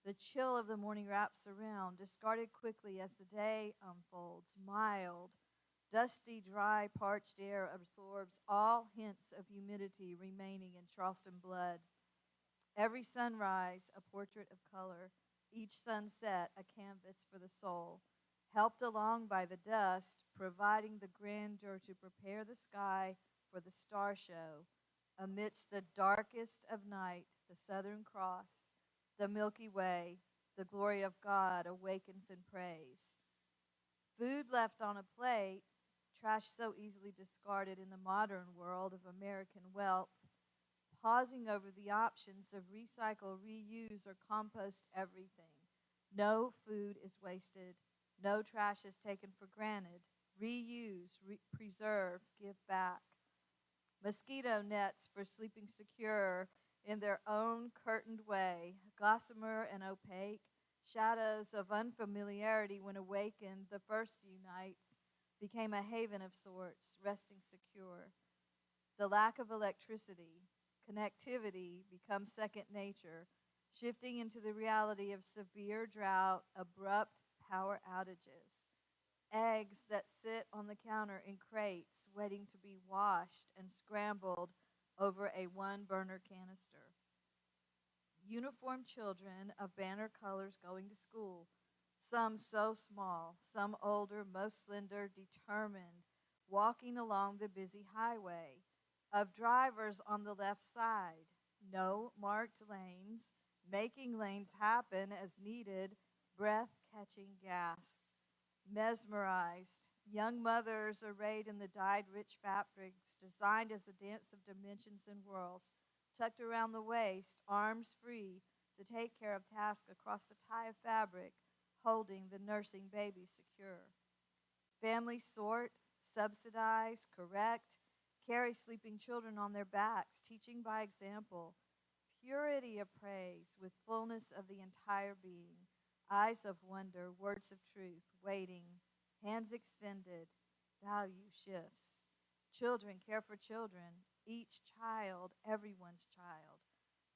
The chill of the morning wraps around, discarded quickly as the day unfolds. Mild, dusty, dry, parched air absorbs all hints of humidity remaining in Charleston blood. Every sunrise, a portrait of color. Each sunset, a canvas for the soul. Helped along by the dust, providing the grandeur to prepare the sky for the star show. Amidst the darkest of night, the Southern Cross, the Milky Way, the glory of God awakens in praise. Food left on a plate, trash so easily discarded in the modern world of American wealth, pausing over the options of recycle, reuse, or compost everything. No food is wasted. No trash is taken for granted. Reuse, preserve, give back. Mosquito nets for sleeping secure in their own curtained way, gossamer and opaque, shadows of unfamiliarity when awakened the first few nights became a haven of sorts, resting secure. The lack of electricity, connectivity becomes second nature, shifting into the reality of severe drought, abrupt power outages. Eggs that sit on the counter in crates, waiting to be washed and scrambled over a one burner canister. Uniformed children of banner colors going to school, some so small, some older, most slender, determined, walking along the busy highway, of drivers on the left side, no marked lanes, making lanes happen as needed, breath catching gasps. Mesmerized, young mothers arrayed in the dyed rich fabrics designed as a dance of dimensions and worlds, tucked around the waist, arms free to take care of tasks across the tie of fabric, holding the nursing baby secure. Families sort, subsidize, correct, carry sleeping children on their backs, teaching by example, purity of praise with fullness of the entire being, eyes of wonder, words of truth, waiting, hands extended, value shifts. Children care for children, each child, everyone's child,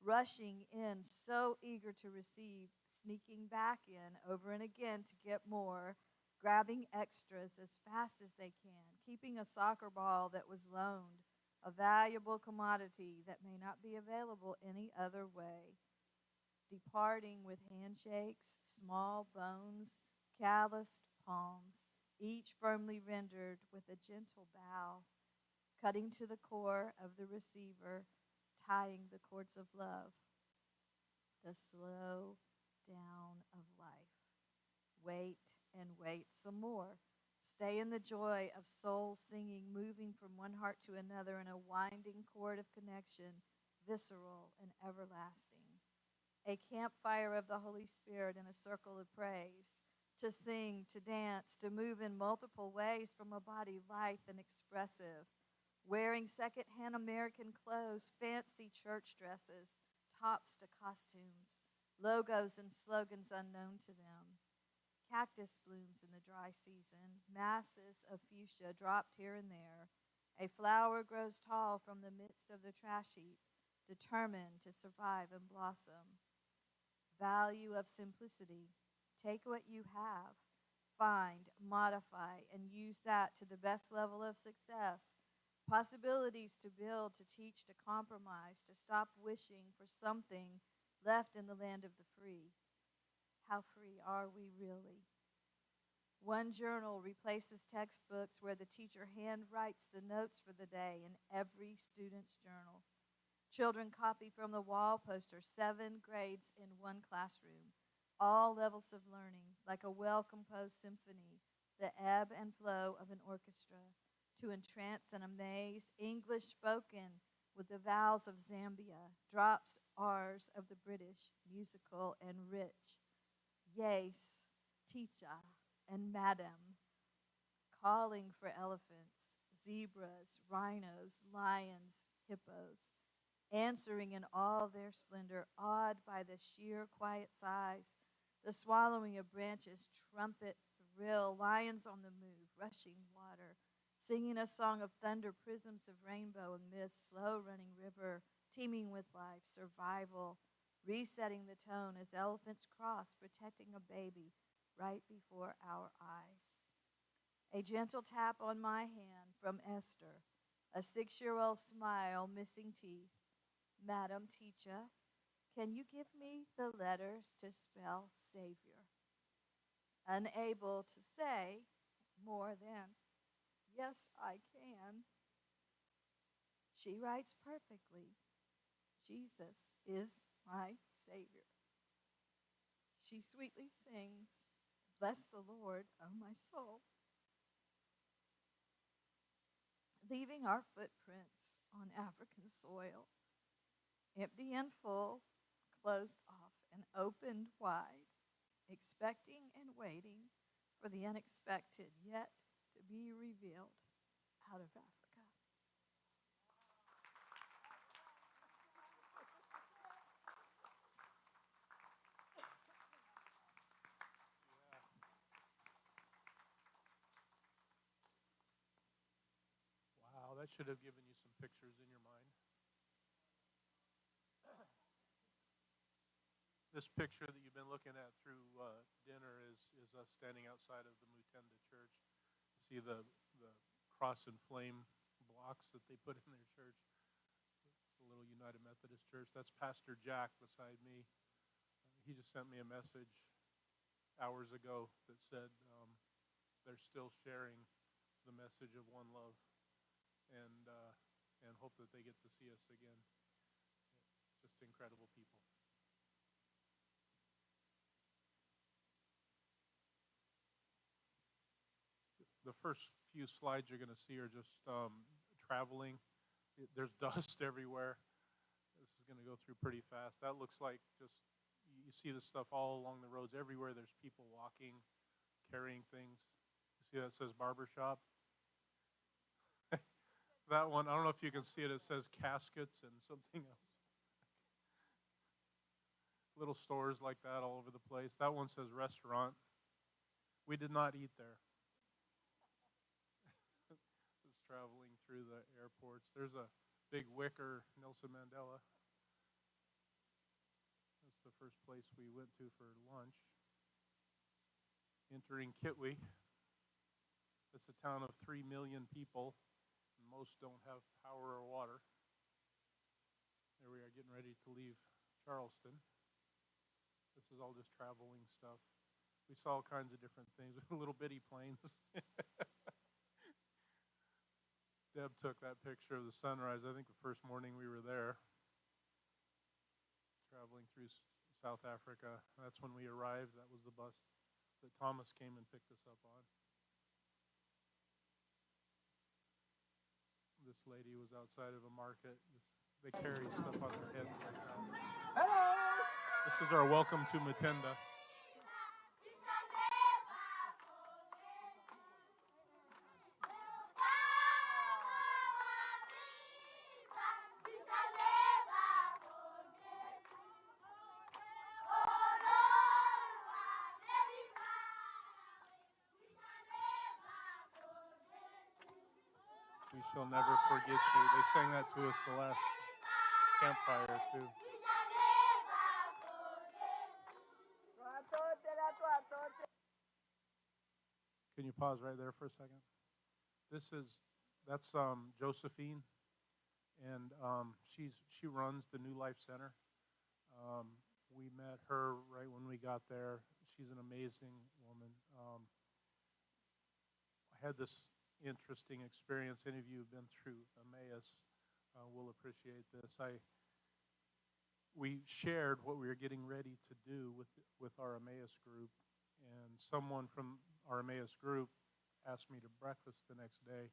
rushing in, so eager to receive, sneaking back in over and again to get more, grabbing extras as fast as they can, keeping a soccer ball that was loaned, a valuable commodity that may not be available any other way, departing with handshakes, small bones, calloused palms, each firmly rendered with a gentle bow, cutting to the core of the receiver, tying the cords of love, the slow down of life. Wait and wait some more. Stay in the joy of soul singing, moving from one heart to another in a winding cord of connection, visceral and everlasting. A campfire of the Holy Spirit in a circle of praise, to sing, to dance, to move in multiple ways from a body lithe and expressive, wearing secondhand American clothes, fancy church dresses, tops to costumes, logos and slogans unknown to them. Cactus blooms in the dry season, masses of fuchsia dropped here and there. A flower grows tall from the midst of the trash heap, determined to survive and blossom. Value of simplicity. Take what you have, find, modify, and use that to the best level of success. Possibilities to build, to teach, to compromise, to stop wishing for something left in the land of the free. How free are we really? One journal replaces textbooks where the teacher handwrites the notes for the day in every student's journal. Children copy from the wall poster, 7 grades in one classroom, all levels of learning, like a well-composed symphony, the ebb and flow of an orchestra, to entrance and amaze, English spoken with the vowels of Zambia, dropped R's of the British, musical and rich. Yes, teacher, and madam, calling for elephants, zebras, rhinos, lions, hippos, answering in all their splendor, awed by the sheer quiet size, the swallowing of branches, trumpet thrill, lions on the move, rushing water, singing a song of thunder, prisms of rainbow and mist, slow running river, teeming with life, survival, resetting the tone as elephants cross, protecting a baby right before our eyes. A gentle tap on my hand from Esther, a 6-year-old smile, missing teeth. Madam Teacher, can you give me the letters to spell Savior? Unable to say more than, yes, I can. She writes perfectly. Jesus is my Savior. She sweetly sings, bless the Lord, O my soul. Leaving our footprints on African soil, empty and full, closed off and opened wide, expecting and waiting for the unexpected yet to be revealed out of Africa. Wow, that should have given you some pictures in your mind. This picture that you've been looking at through dinner is us standing outside of the Mutenda Church. See the cross and flame blocks that they put in their church. It's a little United Methodist church. That's Pastor Jack beside me. He just sent me a message hours ago that said they're still sharing the message of one love, and hope that they get to see us again. Just incredible people. The first few slides you're going to see are just traveling. There's dust everywhere. This is going to go through pretty fast. That looks like just, you see this stuff all along the roads. Everywhere there's people walking, carrying things. You see that says barbershop? That one, I don't know if you can see it. It says caskets and something else. Little stores like that all over the place. That one says restaurant. We did not eat there. It's traveling through the airports. There's a big wicker Nelson Mandela. That's the first place we went to for lunch. Entering Kitwe. It's a town of 3 million people. Most don't have power or water. There we are, getting ready to leave Charleston. This is all just traveling stuff. We saw all kinds of different things, little bitty planes. Deb took that picture of the sunrise, I think the first morning we were there, traveling through South Africa. That's when we arrived. That was the bus that Thomas came and picked us up on. This lady was outside of a market. They carry stuff on their heads like that. Hello! This is our welcome to Mutenda. We shall never forget you. They sang that to us the last campfire too. Can you pause right there for a second? That's Josephine, and she runs the New Life Center. We met her right when we got there. She's an amazing woman. I had this interesting experience. Any of you who've been through Emmaus will appreciate this. We shared what we were getting ready to do with our Emmaus group, and someone from our Emmaus group asked me to breakfast the next day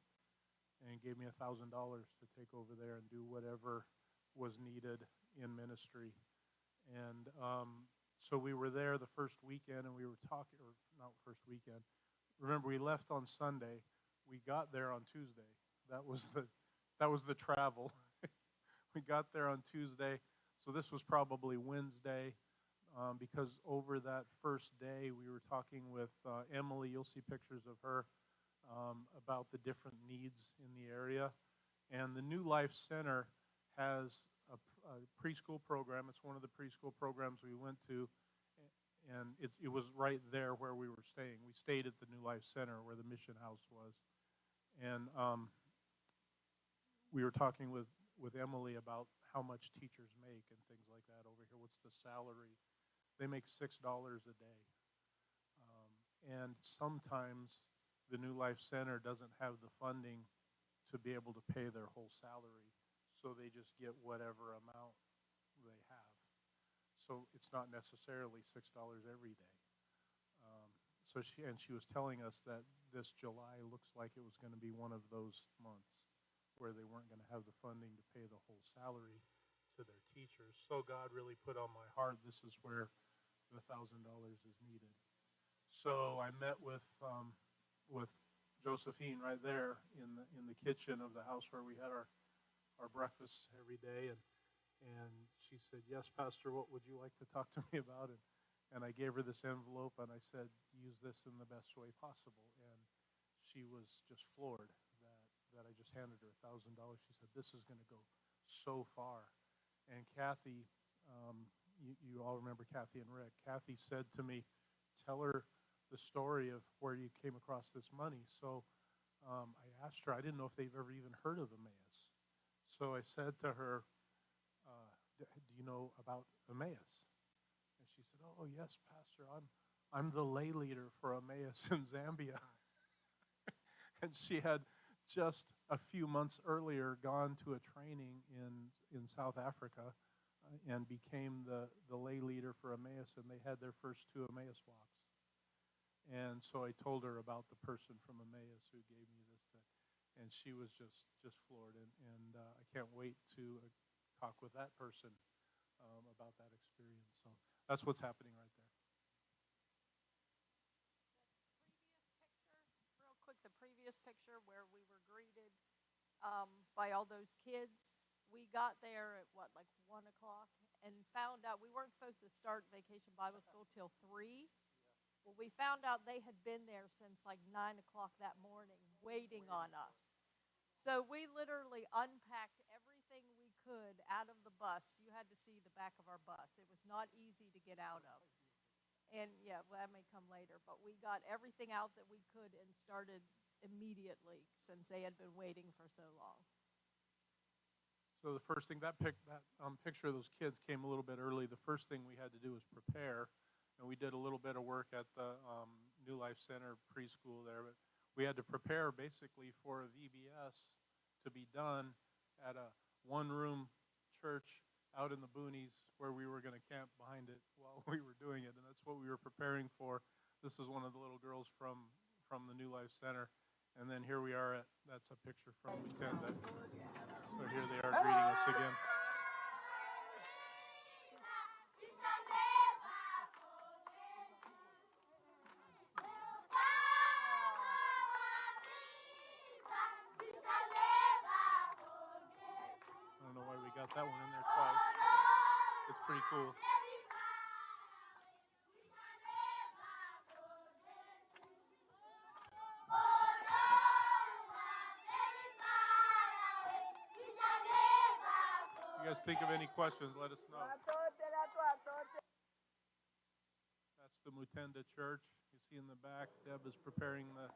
and gave me $1,000 to take over there and do whatever was needed in ministry. And so we were there the first weekend, and we were talking, or not first weekend. Remember, we left on Sunday. We got there on Tuesday. That was the travel. We got there on Tuesday, so this was probably Wednesday, because over that first day we were talking with Emily. You'll see pictures of her about the different needs in the area, and the New Life Center has a preschool program. It's one of the preschool programs we went to, and it was right there where we were staying. We stayed at the New Life Center where the mission house was, and we were talking with Emily about how much teachers make and things like that over here. What's the salary? They make $6 a day, and sometimes the New Life Center doesn't have the funding to be able to pay their whole salary, so they just get whatever amount they have. So it's not necessarily $6 every day. So she was telling us that this July looks like it was going to be one of those months where they weren't going to have the funding to pay the whole salary to their teachers. So God really put on my heart, this is where the $1,000 is needed. So I met with Josephine right there in the kitchen of the house where we had our breakfast every day, and she said, "Yes, Pastor, what would you like to talk to me about?" And I gave her this envelope, and I said, "Use this in the best way possible." And she was just floored that I just handed her $1,000. She said, "This is going to go so far." And Kathy, you all remember Kathy and Rick. Kathy said to me, "Tell her the story of where you came across this money." So I asked her, I didn't know if they've ever even heard of Emmaus. So I said to her, do you know about Emmaus? And she said, "Oh, yes, Pastor, I'm the lay leader for Emmaus in Zambia." And she had just a few months earlier gone to a training in South Africa and became the lay leader for Emmaus, and they had their first 2 Emmaus walks. And so I told her about the person from Emmaus who gave me this, and she was just floored. And I can't wait to talk with that person about that experience. So that's what's happening right there. Real quick, the previous picture where we were greeted by all those kids. We got there at like 1 o'clock and found out we weren't supposed to start Vacation Bible School till 3. Well, we found out they had been there since like 9 o'clock that morning, waiting on us. So we literally unpacked everything we could out of the bus. You had to see the back of our bus. It was not easy to get out of. And yeah, well, that may come later, but we got everything out that we could and started immediately since they had been waiting for so long. So the first thing, that picture of those kids came a little bit early. The first thing we had to do was prepare, and we did a little bit of work at the New Life Center preschool there. But we had to prepare basically for a VBS to be done at a one-room church out in the boonies where we were going to camp behind it while we were doing it, and that's what we were preparing for. This is one of the little girls from the New Life Center, and then here we are that's a picture from Mutenda. So here they are greeting us again. I don't know why we got that one in there twice. It's pretty cool. If you guys think of any questions, let us know. That's the Mutenda Church. You see in the back, Deb is preparing the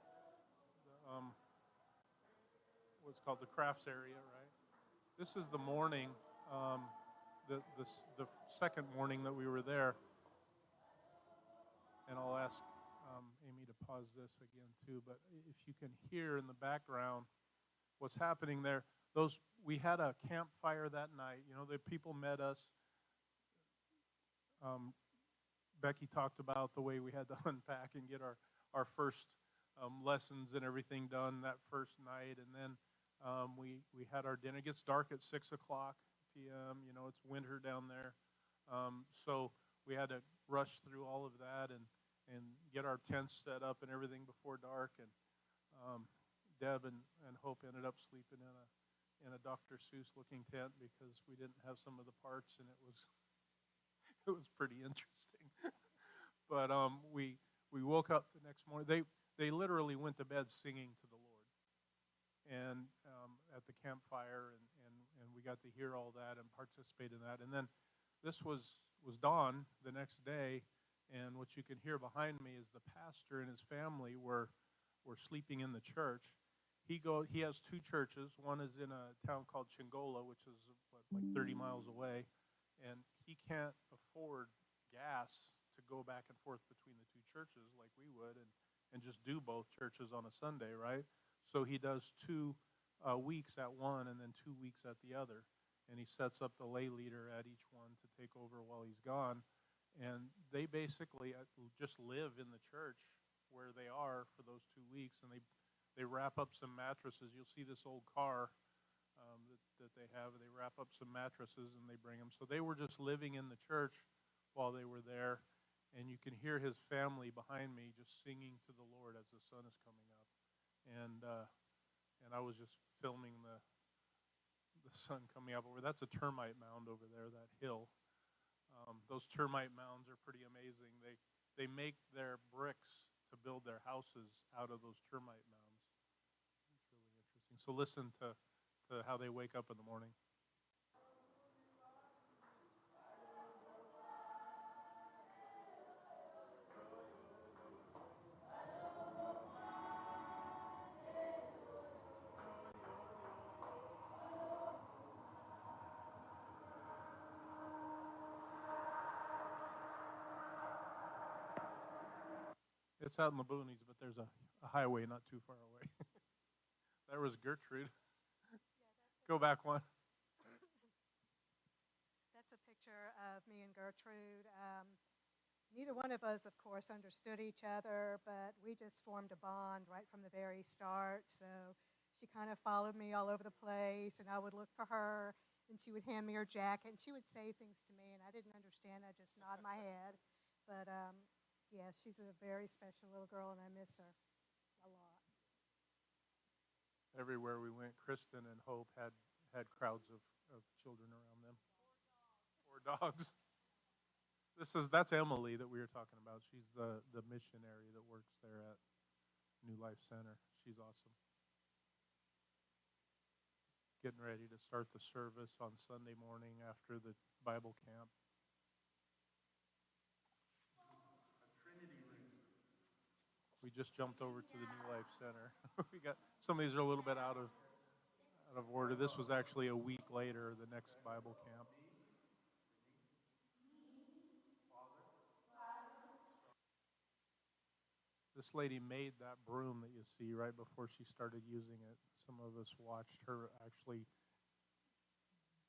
what's called the crafts area, right? This is the morning, the second morning that we were there. And I'll ask Amy to pause this again too. But if you can hear in the background what's happening there, we had a campfire that night. You know, the people met us. Becky talked about the way we had to unpack and get our first lessons and everything done that first night, and then we had our dinner. It gets dark at 6 o'clock p.m. You know, it's winter down there, so we had to rush through all of that and get our tents set up and everything before dark. And Deb and Hope ended up sleeping in a Dr. Seuss looking tent because we didn't have some of the parts, and it was pretty interesting. But we woke up the next morning. They literally went to bed singing to the Lord, and at the campfire, and we we got to hear all that and participate in that. And then this was dawn the next day, and what you can hear behind me is the pastor and his family were sleeping in the church. He has two churches. One is in a town called Chingola, which is like 30 miles away, and he can't afford gas to go back and forth between the two churches like we would, and just do both churches on a Sunday, right? So he does 2 weeks at one and then 2 weeks at the other, and he sets up the lay leader at each one to take over while he's gone. And they basically just live in the church where they are for those 2 weeks, and they wrap up some mattresses. You'll see this old car that they have. They wrap up some mattresses and they bring them. So they were just living in the church while they were there, and you can hear his family behind me just singing to the Lord as the sun is coming up. And I was just filming the sun coming up over. That's a termite mound over there, that hill. Those termite mounds are pretty amazing. They make their bricks to build their houses out of those termite mounds. It's really interesting. So listen to how they wake up in the morning. It's out in the boonies, but there's a highway not too far away. There was Gertrude. Go back one. That's a picture of me and Gertrude. Neither one of us, of course, understood each other, but we just formed a bond right from the very start. So she kind of followed me all over the place, and I would look for her, and she would hand me her jacket, and she would say things to me, and I didn't understand. I just nod my head. But yeah, she's a very special little girl, and I miss her a lot. Everywhere we went, Kristen and Hope had crowds of children around them. Or dogs. That's Emily that we were talking about. She's the missionary that works there at New Life Center. She's awesome. Getting ready to start the service on Sunday morning after the Bible camp. We just jumped over to the New Life Center. We got some of these are a little bit out of order. This was actually a week later, the next Bible camp. This lady made that broom that you see right before she started using it. Some of us watched her actually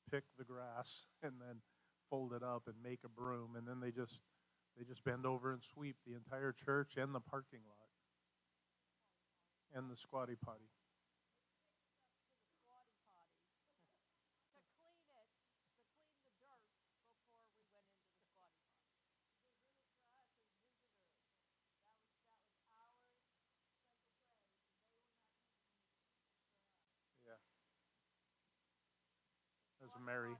pick the grass and then fold it up and make a broom, and then they just bend over and sweep the entire church and the parking lot and the squatty potty. Yeah. There's Mary.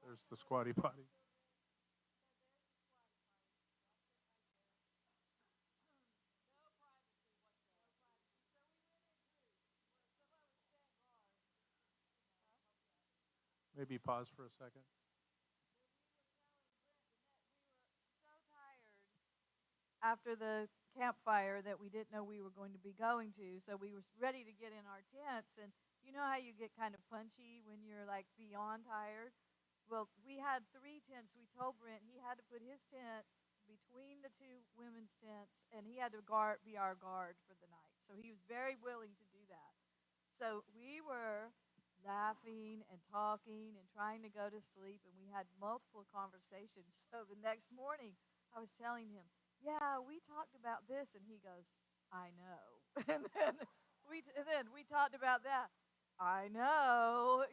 There's the squatty potty. Maybe pause for a second. After the campfire that we didn't know we were going to be going to, so we were ready to get in our tents. And you know how you get kind of punchy when you're like beyond tired? Well, we had 3 tents. We told Brent he had to put his tent between the 2 women's tents, and he had to be our guard for the night. So he was very willing to do that. So we were laughing and talking and trying to go to sleep, and we had multiple conversations. So the next morning, I was telling him, yeah, we talked about this, and he goes, I know. And then we talked about that. I know.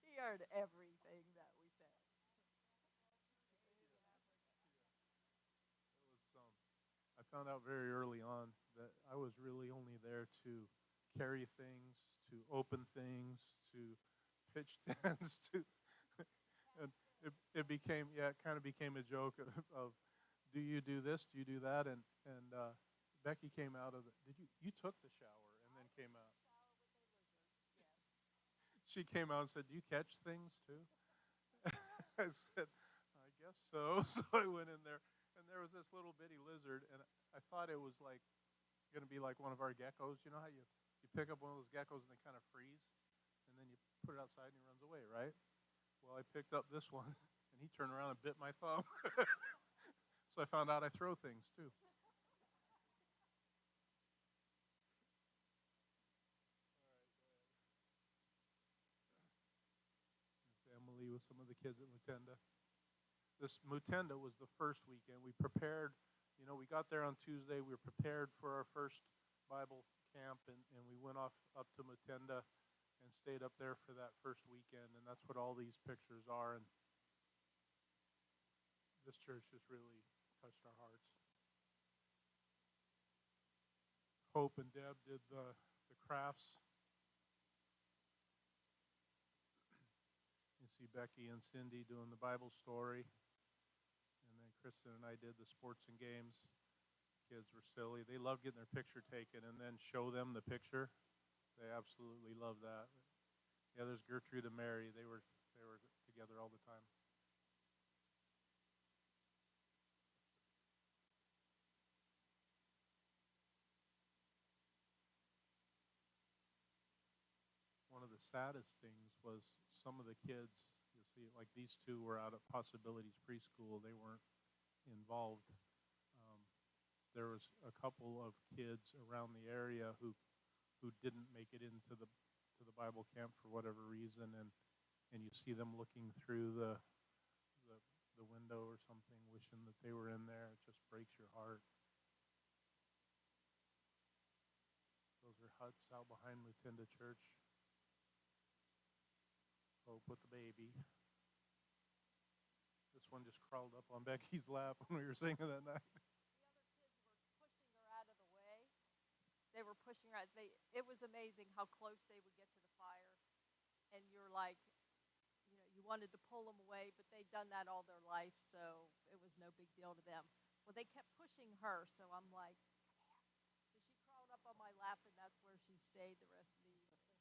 He heard everything that we said. I found out very early on that I was really only there to carry things, to open things, to pitch tents, to and it became, yeah, it kind of became a joke of do you do this, do you do that, and Becky came out of the, did you took the shower and then came out. She came out and said, do you catch things too? I said, I guess so. So I went in there, and there was this little bitty lizard, and I thought it was like going to be like one of our geckos. You know how you pick up one of those geckos and they kind of freeze, and then you put it outside and he runs away, right? Well, I picked up this one, and he turned around and bit my thumb. So I found out I throw things too. It's Emily with some of the kids at Mutenda. This Mutenda was the first weekend. We prepared, we got there on Tuesday. We were prepared for our first Bible camp, and we went off up to Mutenda and stayed up there for that first weekend. And that's what all these pictures are. And this church just really touched our hearts. Hope and Deb did the crafts. You see Becky and Cindy doing the Bible story. And then Kristen and I did the sports and games. Kids were silly. They loved getting their picture taken and then show them the picture. They absolutely love that. Yeah, there's Gertrude and Mary. They were together all the time. One of the saddest things was some of the kids, you see, like these two were out at Possibilities Preschool. They weren't involved. There was a couple of kids around the area who didn't make it into the Bible camp for whatever reason, and you see them looking through the window or something, wishing that they were in there. It just breaks your heart. Those are huts out behind Mutenda Church. Hope with the baby. This one just crawled up on Becky's lap when we were singing that night. They were pushing her out. It was amazing how close they would get to the fire. And you're like, you wanted to pull them away, but they'd done that all their life, so it was no big deal to them. Well, they kept pushing her, so I'm like, come here. So she crawled up on my lap, and that's where she stayed the rest of the evening.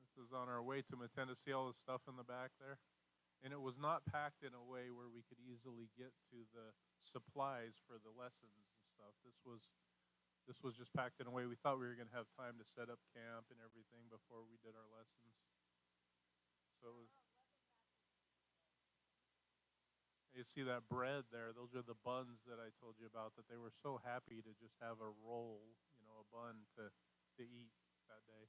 This is on our way to Mutenda. See all the stuff in the back there? And it was not packed in a way where we could easily get to the supplies for the lessons and stuff. This was just packed in a way we thought we were going to have time to set up camp and everything before we did our lessons. So it was, you see that bread there? Those are the buns that I told you about, that they were so happy to just have a roll, a bun to eat that day.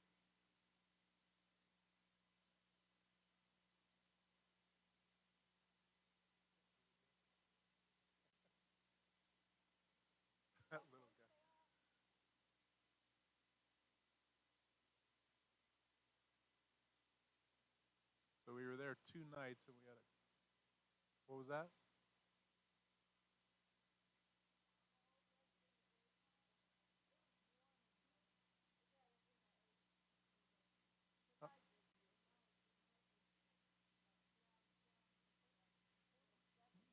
That little guy. So we were there 2 nights, and we had a, what was that? Uh,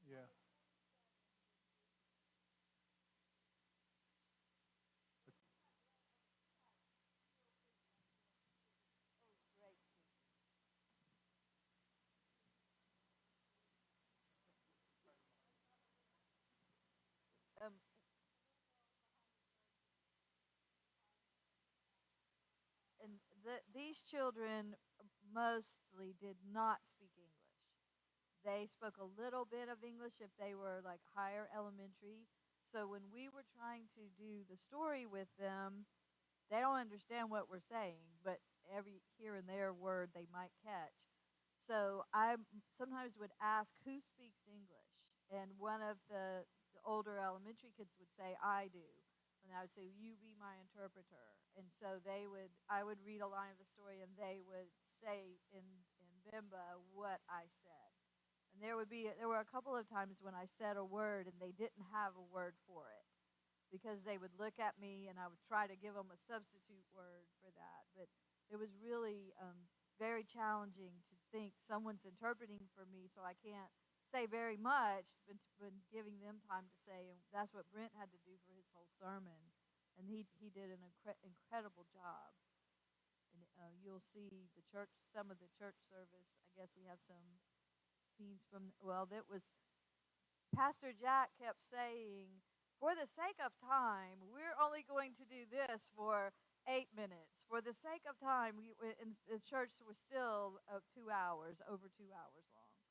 yeah. Um, and these children mostly did not speak English. They spoke a little bit of English if they were like higher elementary. So when we were trying to do the story with them, they don't understand what we're saying, but every here and there word they might catch. So I sometimes would ask who speaks English, and one of the older elementary kids would say, "I do." And I would say, "You be my interpreter." And so I would read a line of the story, and they would say in Bimba what I said. And there were a couple of times when I said a word and they didn't have a word for it because they would look at me and I would try to give them a substitute word for that. But it was really very challenging to think someone's interpreting for me, so I can't say very much, but giving them time to say. And that's what Brent had to do for his whole sermon. And he did an incredible job. And you'll see some of the church service. I guess we have some scenes from, well, that was, Pastor Jack kept saying, for the sake of time, we're only going to do this for 8 minutes. For the sake of time, and the church was still 2 hours, over 2 hours long.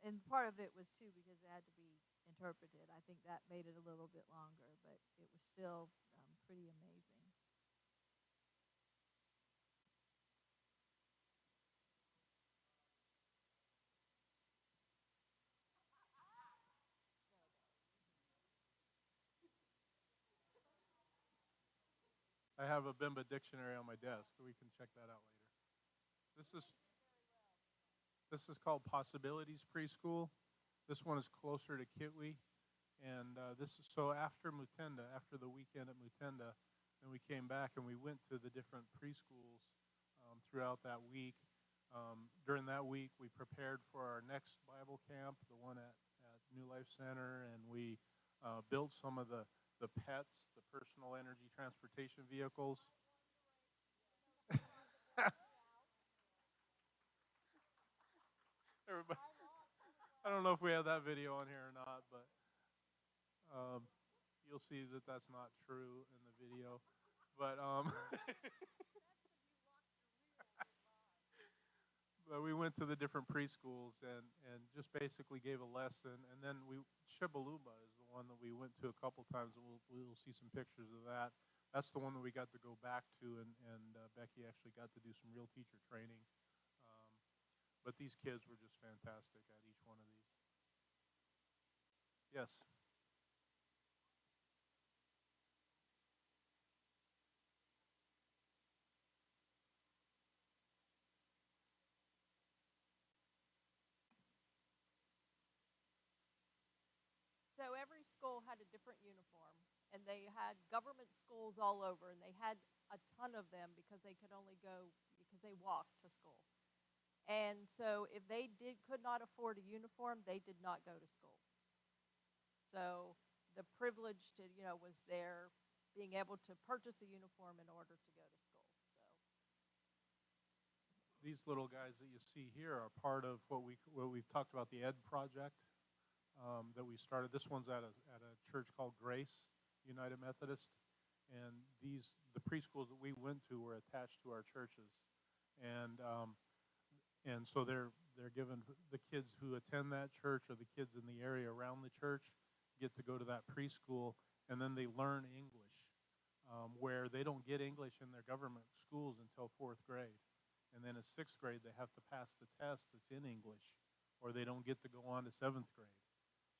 And part of it was, too, because it had to be interpreted. I think that made it a little bit longer, but it was still pretty amazing. I have a Bimba dictionary on my desk, so we can check that out later. This is called Possibilities Preschool. This one is closer to Kitwe. And so after Mutenda, after the weekend at Mutenda, then we came back and we went to the different preschools throughout that week. During that week, we prepared for our next Bible camp, the one at New Life Center, and we built some of the pets, the personal energy transportation vehicles. Everybody, I don't know if we have that video on here or not, but you'll see that that's not true in the video. But but we went to the different preschools and just basically gave a lesson. And then Chibalumba is the one that we went to a couple times, and we'll see some pictures of that. That's the one that we got to go back to, and Becky actually got to do some real teacher training. But these kids were just fantastic at each one of these. Yes. So every school had a different uniform, and they had government schools all over, and they had a ton of them because they could only go because they walked to school. And so if they could not afford a uniform, they did not go to school. So the privilege was there, being able to purchase a uniform in order to go to school. So These little guys that you see here are part of what we've talked about, the ED project that we started. This one's at a church called Grace United Methodist, and the preschools that we went to were attached to our churches, and so they're given, the kids who attend that church or the kids in the area around the church get to go to that preschool, and then they learn English, where they don't get English in their government schools until 4th grade. And then in 6th grade, they have to pass the test that's in English, or they don't get to go on to 7th grade.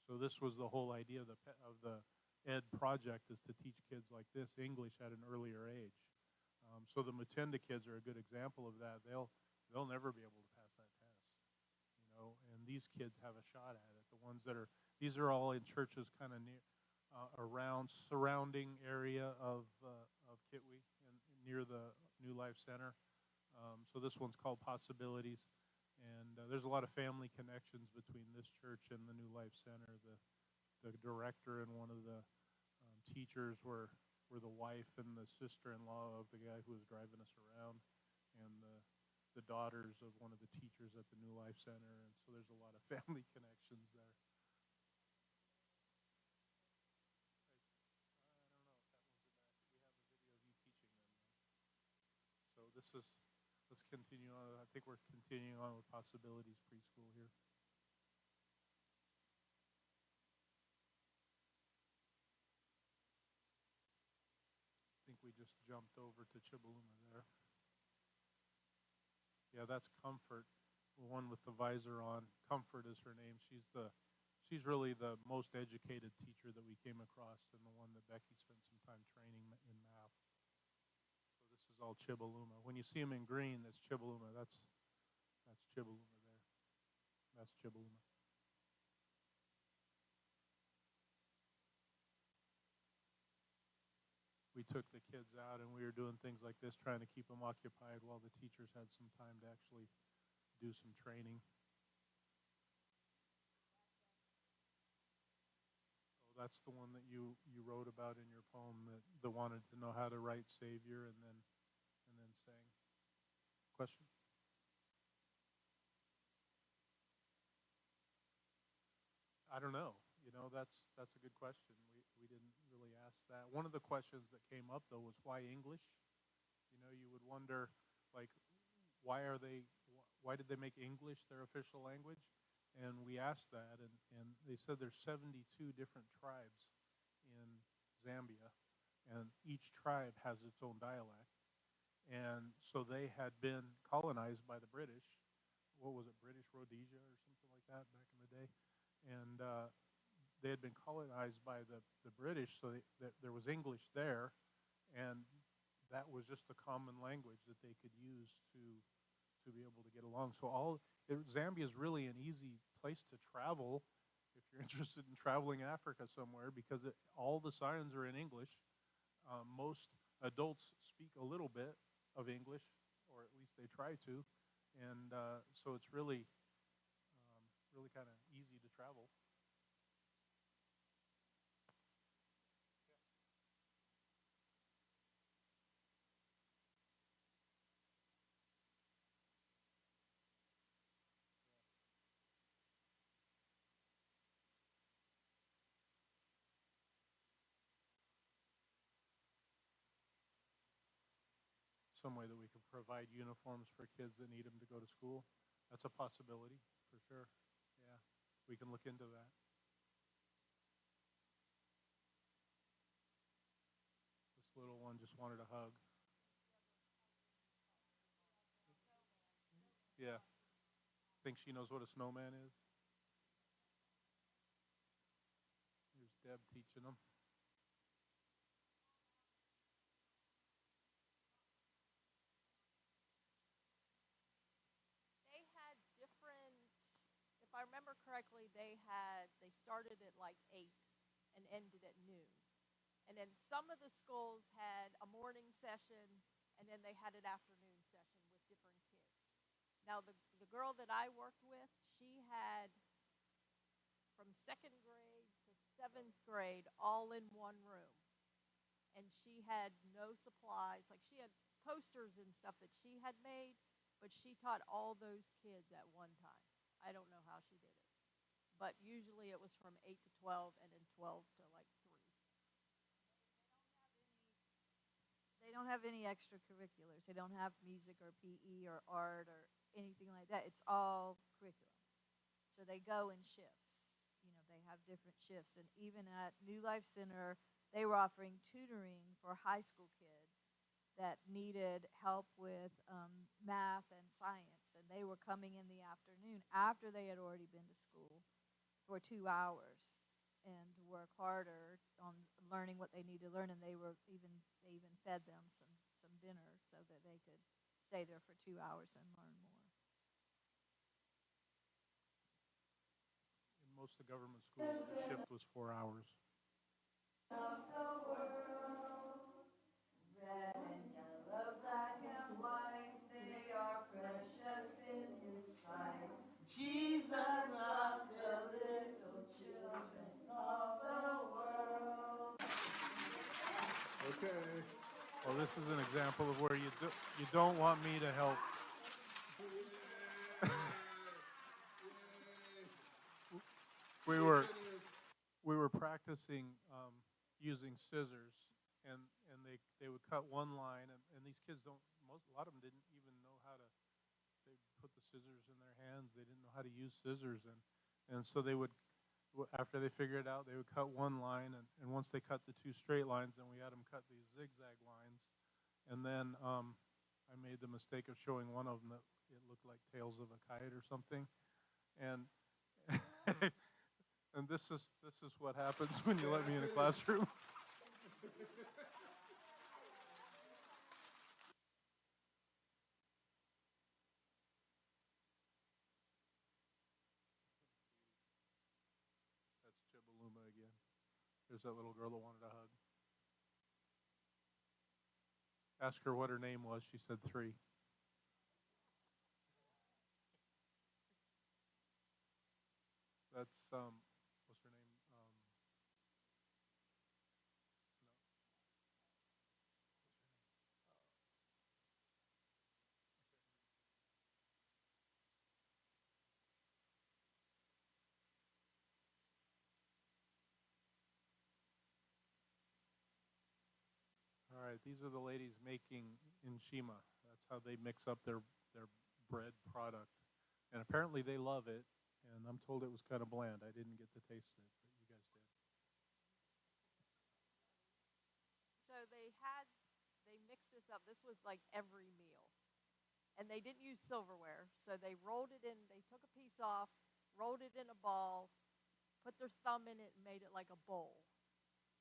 So this was the whole idea of the ED project, is to teach kids like this English at an earlier age. So the Mutenda kids are a good example of that. They'll never be able to pass that test, and these kids have a shot at it. These are all in churches kind of near, surrounding area of Kitwe, and near the New Life Center. So this one's called Possibilities. And there's a lot of family connections between this church and the New Life Center. The director and one of the teachers were the wife and the sister-in-law of the guy who was driving us around, and the daughters of one of the teachers at the New Life Center. And so there's a lot of family connections there. I don't know if that one's in that. We have a video of you teaching them, though. So let's continue on. I think we're continuing on with Possibilities Preschool here. I think we just jumped over to Chibaluma there. Yeah, that's Comfort, the one with the visor on. Comfort is her name. She's really the most educated teacher that we came across, and the one that Becky spent some time training in math. So this is all Chibaluma. When you see them in green, that's Chibaluma. That's Chibaluma there. That's Chibaluma. we took the kids out and we were doing things like this, trying to keep them occupied while the teachers had some time to actually do some training. So that's the one that you wrote about in your poem, that wanted to know how to write Savior and then sang. Question? I don't know. You know, that's a good question. We didn't really ask that. One of the questions that came up though was why English? You know, you would wonder, like, why did they make English their official language? And we asked that, and they said there's 72 different tribes in Zambia, and each tribe has its own dialect. And so they had been colonized by the British. What was it, British Rhodesia or something like that back in the day? And they had been colonized by the British, so there was English there, and that was just the common language that they could use to be able to get along. So Zambia is really an easy place to travel if you're interested in traveling Africa somewhere, because all the signs are in English. Most adults speak a little bit of English, or at least they try to, and so it's really kind of easy to travel. Some way that we can provide uniforms for kids that need them to go to school. That's a possibility, for sure. Yeah, we can look into that. This little one just wanted a hug. Yeah. Think she knows what a snowman is? Here's Deb teaching them. They had different, if I remember correctly, they started at like 8 and ended at noon. And then some of the schools had a morning session, and then they had an afternoon session with different kids. Now, the girl that I worked with, she had from second grade to seventh grade all in one room. And she had no supplies. Like, she had posters and stuff that she had made, but she taught all those kids at one time. I don't know how she did it. But usually it was from 8 to 12 and then 12 to like 3. They don't have any extracurriculars. They don't have music or PE or art or anything like that. It's all curriculum. So they go in shifts. You know, they have different shifts. And even at New Life Center, they were offering tutoring for high school kids that needed help with math and science. And they were coming in the afternoon after they had already been to school for 2 hours and work harder on learning what they need to learn. And they even fed them some dinner so that they could stay there for 2 hours and learn more. In most of the government schools, the shift was 4 hours. Of the world, red and yellow, black and white, they are precious in His sight. Jesus loves the little children of the world. Okay. Well, this is an example of where you don't want me to help. we were practicing using scissors, and they would cut one line, and these kids a lot of them didn't even know how to. They put the scissors in their hands. They didn't know how to use scissors, and so they would, after they figured it out, they would cut one line, and once they cut the two straight lines, then we had them cut these zigzag lines, and then I made the mistake of showing one of them that it looked like tails of a kite or something, and and this is what happens when you let me in a classroom. That's Chibaluma again. There's that little girl that wanted a hug. Asked her what her name was. She said 3. That's what's her name? All right, these are the ladies making Shima. That's how they mix up their bread product, and apparently they love it. And I'm told it was kind of bland. I didn't get to taste it, but you guys did. So they mixed this up. This was like every meal. And they didn't use silverware. So they rolled it in, they took a piece off, rolled it in a ball, put their thumb in it, and made it like a bowl.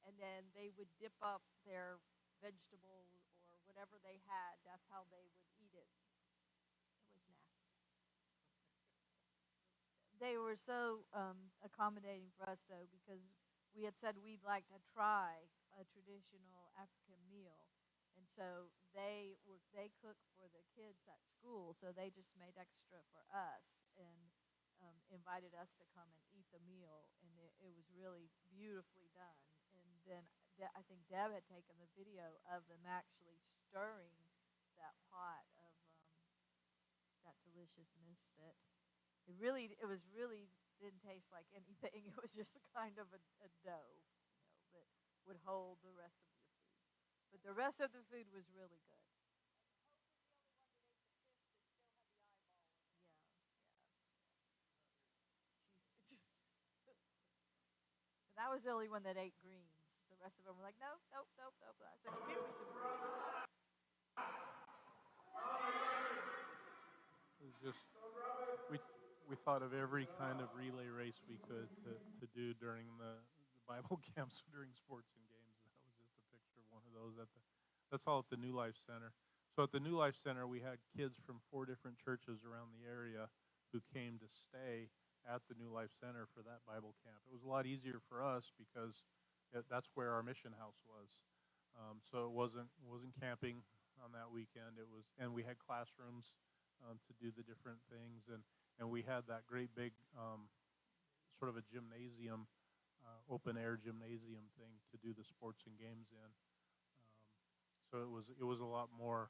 And then they would dip up their vegetables or whatever they had. That's how they would eat it. It was nasty. They were so accommodating for us, though, because we had said we'd like to try a traditional African meal. And so they cooked for the kids at school, so they just made extra for us and invited us to come and eat the meal, and it was really beautifully done. And then I think Deb had taken the video of them actually stirring that pot of that deliciousness that it was really didn't taste like anything. It was just a kind of a dough, that would hold the rest of your food. But the rest of the food was really good. Yeah, yeah. And I was the only one that ate greens. The rest of them were like, nope, nope, nope, nope. I said, give me some greens. It was just we thought of every kind of relay race we could to do during the Bible camps during sports and games. That was just a picture of one of those that's all at the New Life Center. So at the New Life Center, we had kids from 4 different churches around the area who came to stay at the New Life Center for that Bible camp. It was a lot easier for us because that's where our mission house was. So it wasn't camping on that weekend. And we had classrooms to do the different things, and we had that great big sort of a gymnasium, open air gymnasium thing to do the sports and games in. So it was a lot more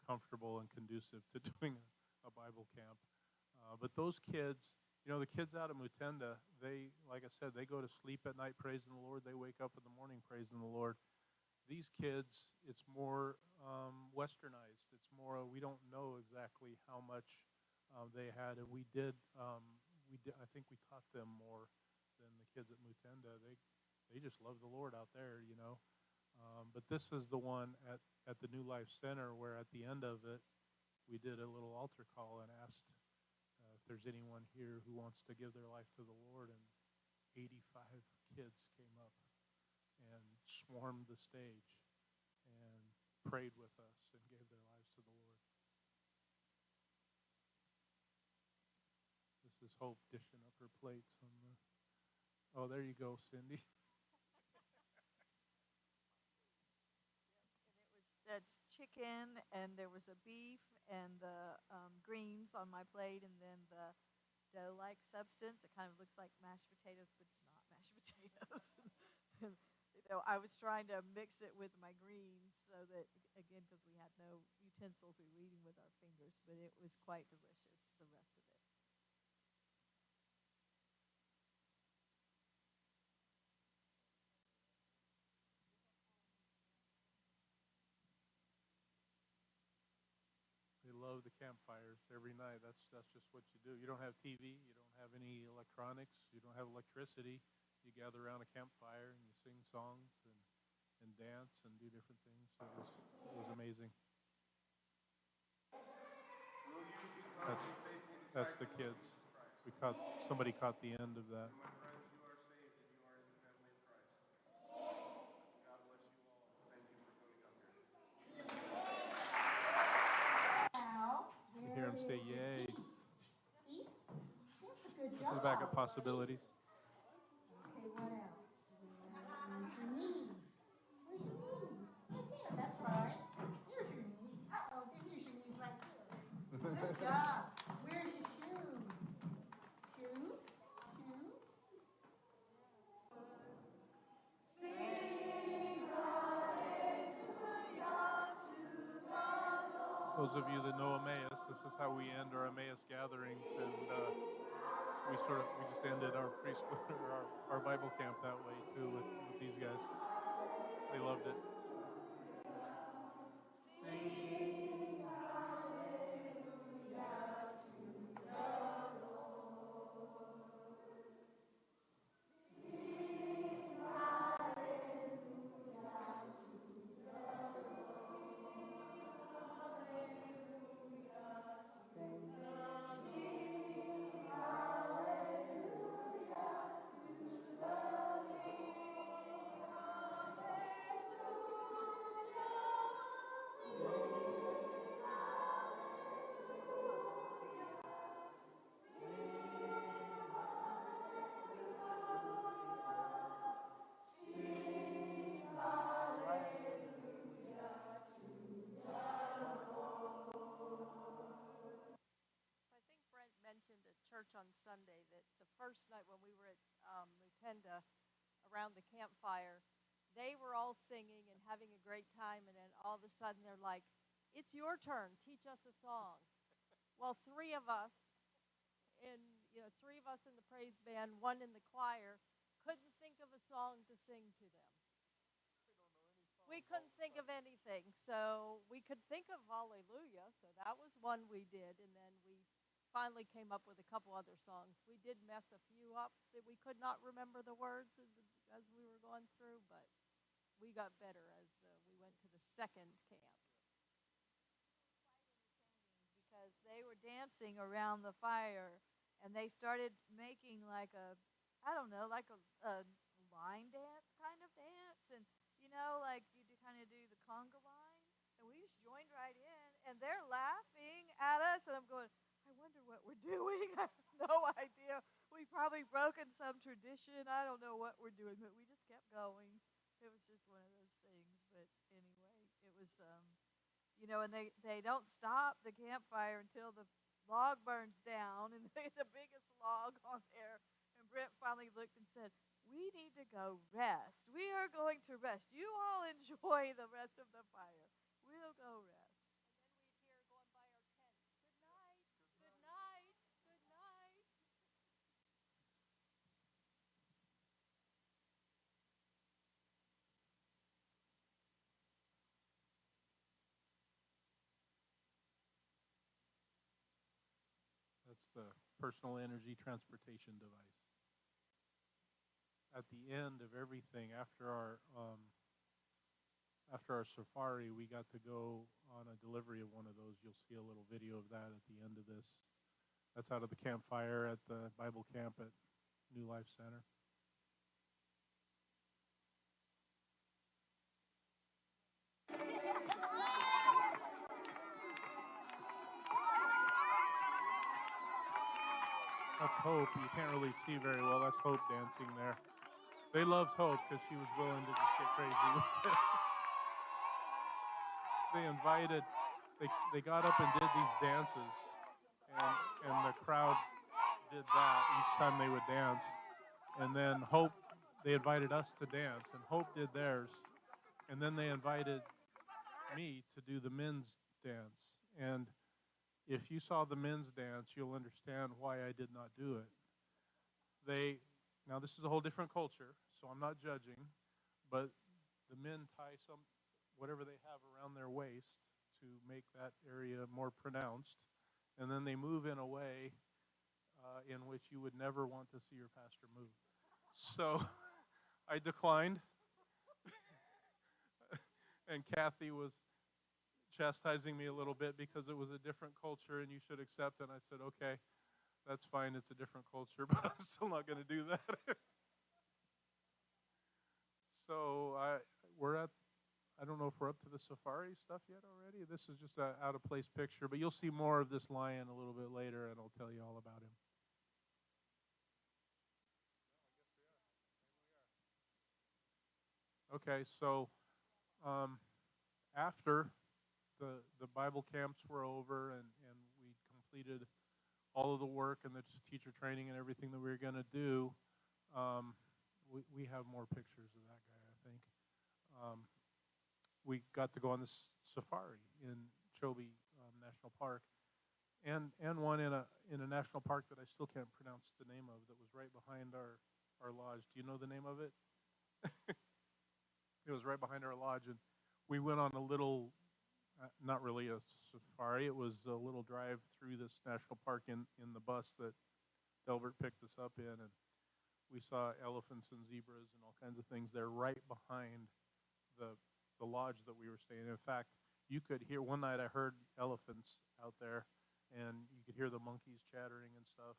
comfortable and conducive to doing a Bible camp. But those kids, the kids out of Mutenda, they, like I said, they go to sleep at night praising the Lord. They wake up in the morning praising the Lord. These kids, it's more westernized. It's more, we don't know exactly how much they had, and we did. I think we taught them more than the kids at Mutenda. They just love the Lord out there, But this is the one at the New Life Center where at the end of it, we did a little altar call and asked if there's anyone here who wants to give their life to the Lord, and 85 kids came up and swarmed the stage and prayed with us and gave their lives to the Lord. This is Hope dishing up her plates on the. Oh, there you go, Cindy. That's chicken, and there was a beef, and the greens on my plate, and then the dough-like substance. It kind of looks like mashed potatoes, but it's not mashed potatoes. I was trying to mix it with my greens so that, again, because we had no utensils, we were eating with our fingers, but it was quite delicious, the rest of it. They love the campfires every night. That's just what you do. You don't have TV. You don't have any electronics. You don't have electricity. You gather around a campfire and you sing songs and dance and do different things. So it was amazing. That's the kids. Somebody caught the end of that. You hear them say yay. This is back at Possibilities. Okay, what else? Where's your knees? Where's your knees? Right there, that's right. There's your those of you that know Emmaus, this is how we end our Emmaus gatherings, and we just ended our preschool or our Bible camp that way too with these guys. They loved it. I think Brent mentioned at church on Sunday that the first night when we were at Lutenda around the campfire, they were all singing and having a great time, and then all of a sudden they're like, "It's your turn. Teach us a song." Well, three of us in the praise band, one in the choir, couldn't think of a song to sing to them. We couldn't think of anything, so we could think of Hallelujah, so that was one we did, and then we finally came up with a couple other songs. We did mess a few up that we could not remember the words as we were going through, but we got better as we went to the second camp. Because they were dancing around the fire, and they started making like a, I don't know, like a line dance kind of dance, and like you do kind of do the conga line, and we just joined right in, and they're laughing at us, and I'm going, I wonder what we're doing. I have no idea. We've probably broken some tradition. I don't know what we're doing, but we just kept going. It was just one of those things. But anyway, it was, and they don't stop the campfire until the log burns down, and they the biggest log on there. And Brent finally looked and said, "We need to go rest. We are going to rest. You all enjoy the rest of the fire. We'll go rest." And then we'd hear going by our tents, "Good night, good night, good night." That's the personal energy transportation device. At the end of everything, after our safari, we got to go on a delivery of one of those. You'll see a little video of that at the end of this. That's out of the campfire at the Bible camp at New Life Center. That's Hope. You can't really see very well. That's Hope dancing there. They loved Hope because she was willing to just get crazy with it. They got up and did these dances, and the crowd did that each time they would dance. And then they invited us to dance, and Hope did theirs. And then they invited me to do the men's dance. And if you saw the men's dance, you'll understand why I did not do it. Now this is a whole different culture, so I'm not judging, but the men tie whatever they have around their waist to make that area more pronounced, and then they move in a way in which you would never want to see your pastor move. So I declined, and Kathy was chastising me a little bit because it was a different culture and you should accept it. And I said, okay, that's fine. It's a different culture, but I'm still not going to do that. So I don't know if we're up to the safari stuff yet already. This is just an out of place picture, but you'll see more of this lion a little bit later, and I'll tell you all about him. Okay, so after the Bible camps were over and we completed all of the work and the teacher training and everything that we were going to do, we have more pictures of that guy, I think. We got to go on this safari in Chobe national park, and one in a national park that I still can't pronounce the name of, that was right behind our lodge. Do you know the name of it? It was right behind our lodge, and we went on a little, not really a safari. It was a little drive through this national park in the bus that Delbert picked us up in, and we saw elephants and zebras and all kinds of things there right behind the lodge that we were staying in. In fact, you could hear, one night I heard elephants out there, and you could hear the monkeys chattering and stuff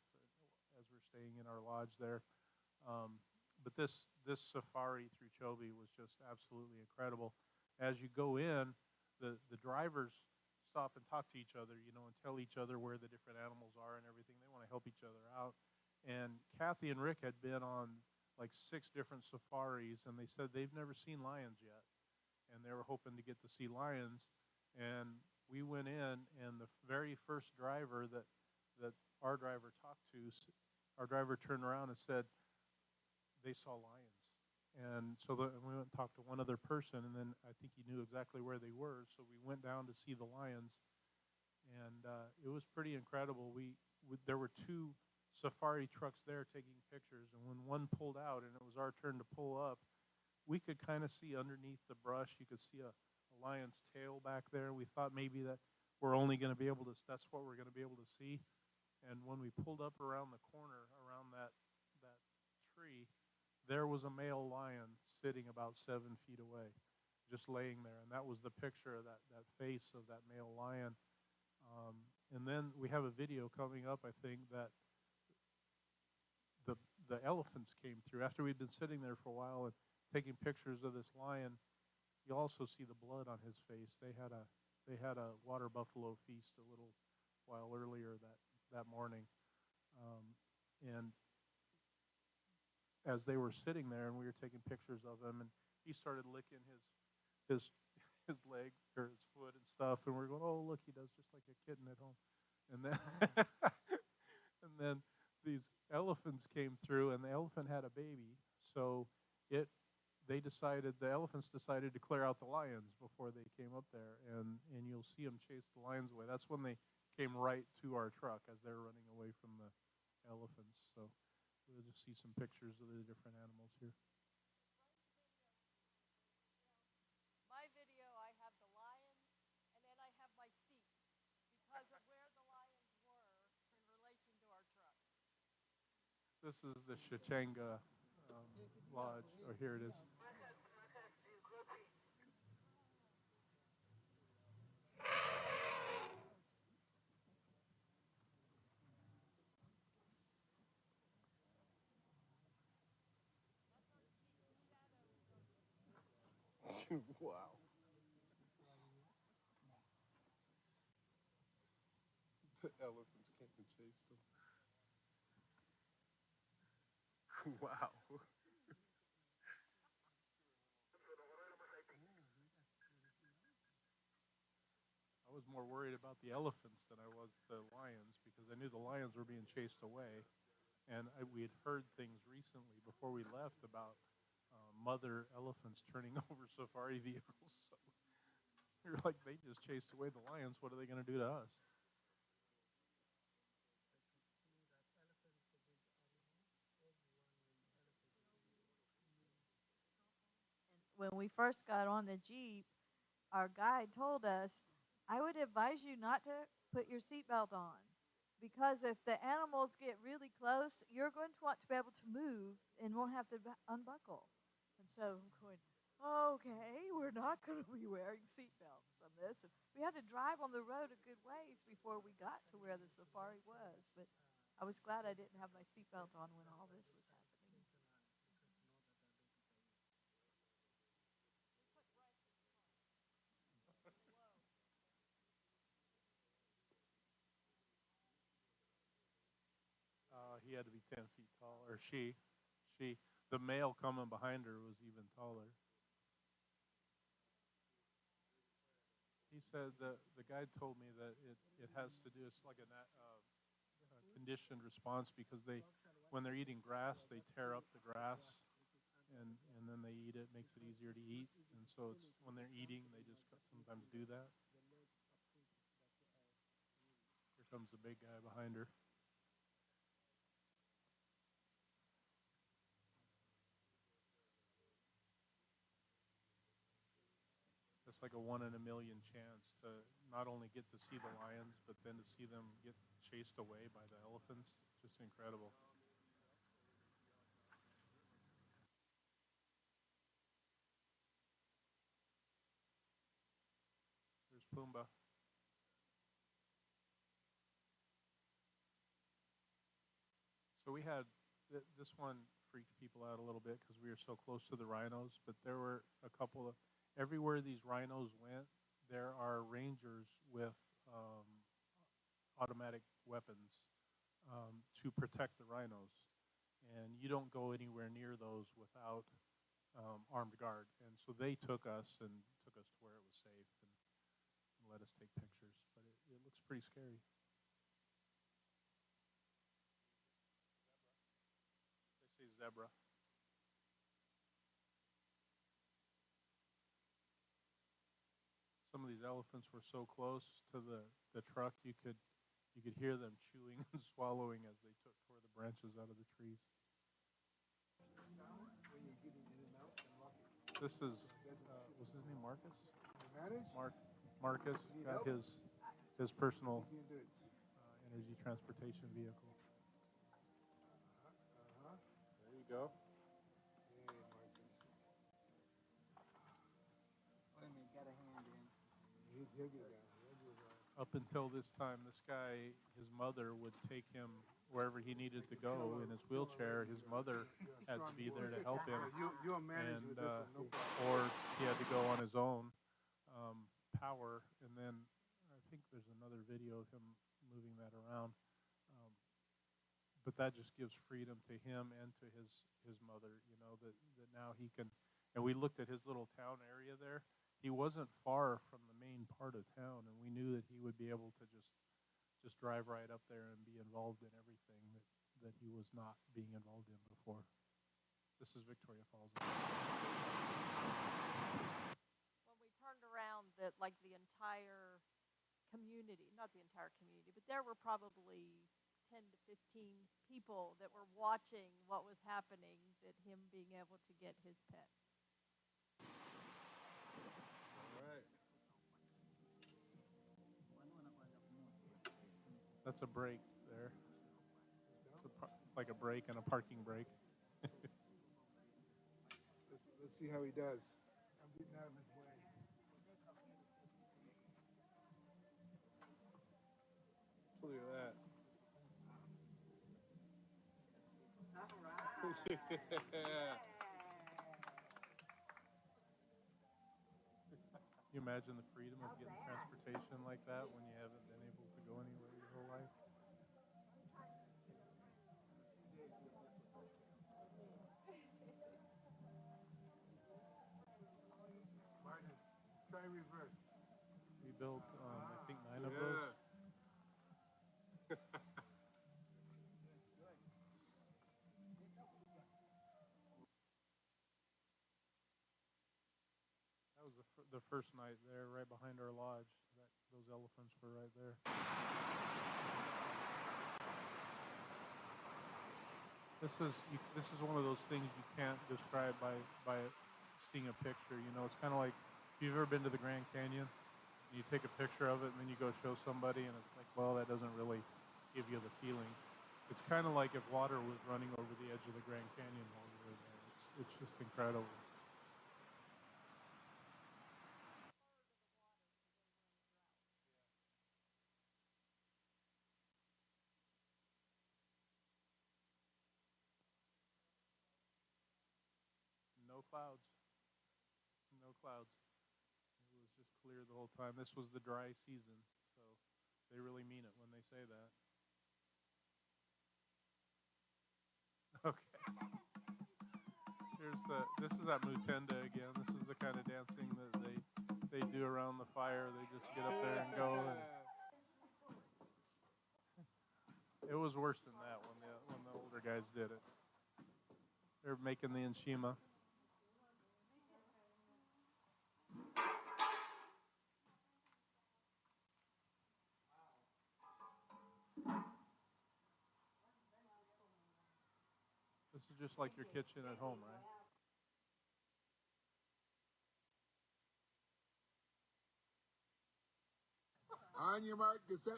as we're staying in our lodge there. But this safari through Chobe was just absolutely incredible. As you go in, the drivers stop and talk to each other, you know, and tell each other where the different animals are and everything. They want to help each other out. And Kathy and Rick had been on like 6 different safaris, and they said they've never seen lions yet, and they were hoping to get to see lions. And we went in, and the very first driver that our driver talked to, our driver turned around and said they saw lions. And so we went and talked to one other person, and then I think he knew exactly where they were. So we went down to see the lions, and it was pretty incredible. There were 2 safari trucks there taking pictures, and when one pulled out and it was our turn to pull up, we could kind of see underneath the brush. You could see a lion's tail back there. We thought maybe that we're only going to be able to, that's what we're going to be able to see. And when we pulled up around the corner, around that tree, there was a male lion sitting about 7 feet away, just laying there. And that was the picture of that face of that male lion. And then we have a video coming up, I think, that the elephants came through. After we'd been sitting there for a while and taking pictures of this lion, you also see the blood on his face. They had a water buffalo feast a little while earlier that morning. And as they were sitting there and we were taking pictures of him, and he started licking his leg or his foot and stuff, and we're going, oh, look, he does just like a kitten at home. And then and then these elephants came through, and the elephant had a baby, so the elephants decided to clear out the lions before they came up there, and you'll see them chase the lions away. That's when they came right to our truck as they're running away from the elephants. So we'll just see some pictures of the different animals here. My video, I have the lions, and then I have my seat because of where the lions were in relation to our truck. This is the Shachanga Lodge. Oh, here it is. Wow. The elephants came and chased him. Wow. I was more worried about the elephants than I was the lions, because I knew the lions were being chased away. And we had heard things recently before we left about mother elephants turning over safari vehicles. So we were like, they just chased away the lions. What are they going to do to us? When we first got on the Jeep, our guide told us, I would advise you not to put your seatbelt on, because if the animals get really close, you're going to want to be able to move and won't have to unbuckle. And so I'm going, okay, we're not going to be wearing seatbelts on this. And we had to drive on the road a good ways before we got to where the safari was. But I was glad I didn't have my seatbelt on when all this was happening. He had to be 10 feet tall, or she. The male coming behind her was even taller. He said the guide told me that it has to do, it's like a conditioned response, because when they're eating grass, they tear up the grass, and then they eat it, makes it easier to eat. And so it's when they're eating, they just sometimes do that. comes the big guy behind her. It's like a 1 in a million chance to not only get to see the lions, but then to see them get chased away by the elephants. Just incredible. There's Pumbaa. So we had this one freaked people out a little bit because we were so close to the rhinos, but there were a couple of everywhere these rhinos went, there are rangers with automatic weapons to protect the rhinos, and you don't go anywhere near those without armed guard. And so they took us to where it was safe and let us take pictures, but it looks pretty scary. They say zebra. Some of these elephants were so close to the truck you could hear them chewing and swallowing as they took tore the branches out of the trees. This is was his name Marcus? Marcus got his personal energy transportation vehicle. There you go. Up until this time, this guy, his mother would take him wherever he needed to go in his wheelchair. His mother had to be there to help him, and or he had to go on his own power. And then I think there's another video of him moving that around. But that just gives freedom to him and to his mother. You know that now he can. And we looked at his little town area there. He wasn't far from the main part of town, and we knew that he would be able to just drive right up there and be involved in everything that he was not being involved in before. This is Victoria Falls. When we turned around, that like the entire community, not the entire community, but there were probably 10 to 15 people that were watching what was happening, that him being able to get his pet. That's a break there. It's like a break and a parking brake. Let's see how he does. I'm getting out of his way. Look at that. You imagine the freedom of getting transportation like that when you haven't been able to go anywhere your whole life? Martin, try reverse. We built, I think, 9 of those. That was the first night there, right behind our lodge. Those elephants were right there. This is one of those things you can't describe by seeing a picture. You know, it's kind of like if you've ever been to the Grand Canyon, and you take a picture of it, and then you go show somebody, and it's like, well, that doesn't really give you the feeling. It's kind of like if water was running over the edge of the Grand Canyon while we were there. It's just incredible. No clouds. No clouds. It was just clear the whole time. This was the dry season, so they really mean it when they say that. Okay. This is at Mutenda again. This is the kind of dancing that they do around the fire. They just get up there and go. And it was worse than that when the older guys did it. They're making the Nshima. is just like your kitchen at home, right? On your mark, get set.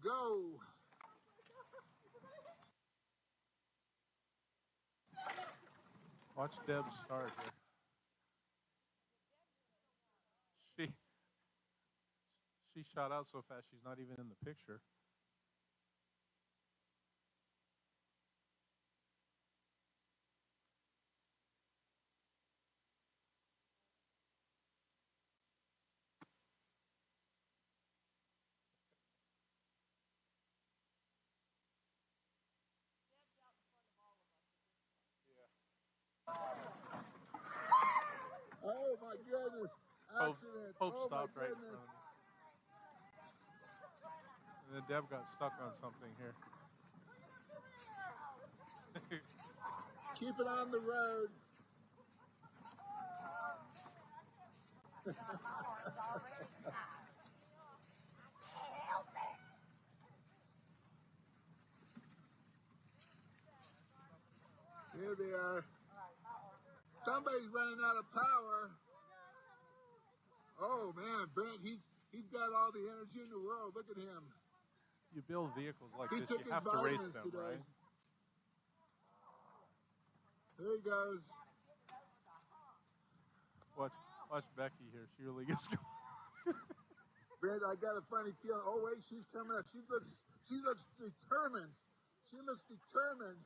Go. Watch Deb start here. She shot out so fast she's not even in the picture. Oh my goodness. Accident. Hope Oh my stopped right in goodness. front of me. And then Deb got stuck on something here. Keep it on the road. Here they are. Somebody's running out of power. Oh man, Brent, he's got all the energy in the world. Look at him. You build vehicles like He this, took you his have to race vitamins them, today. right? There he goes. Watch Becky here. She really gets going. Brent, I got a funny feeling. Oh wait, she's coming up. She looks determined. She looks determined.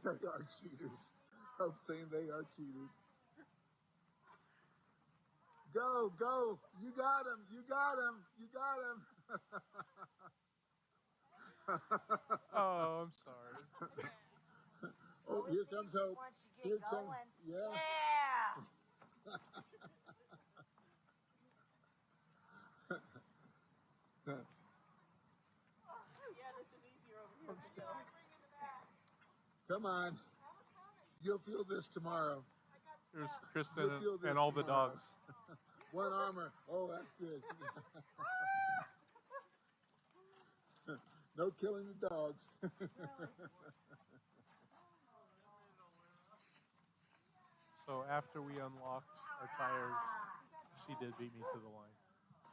They are cheaters. I'm saying they are cheaters. Go, go. You got him. You got him. You got him. Oh, I'm sorry. Oh, here comes Hope. Once you Here get comes, going. yeah. Come on. You'll feel this tomorrow. Here's Kristen You'll feel this and all the tomorrow. dogs. One armor. Oh, that's good. No killing the dogs. So after we unlocked our tires, she did beat me to the line.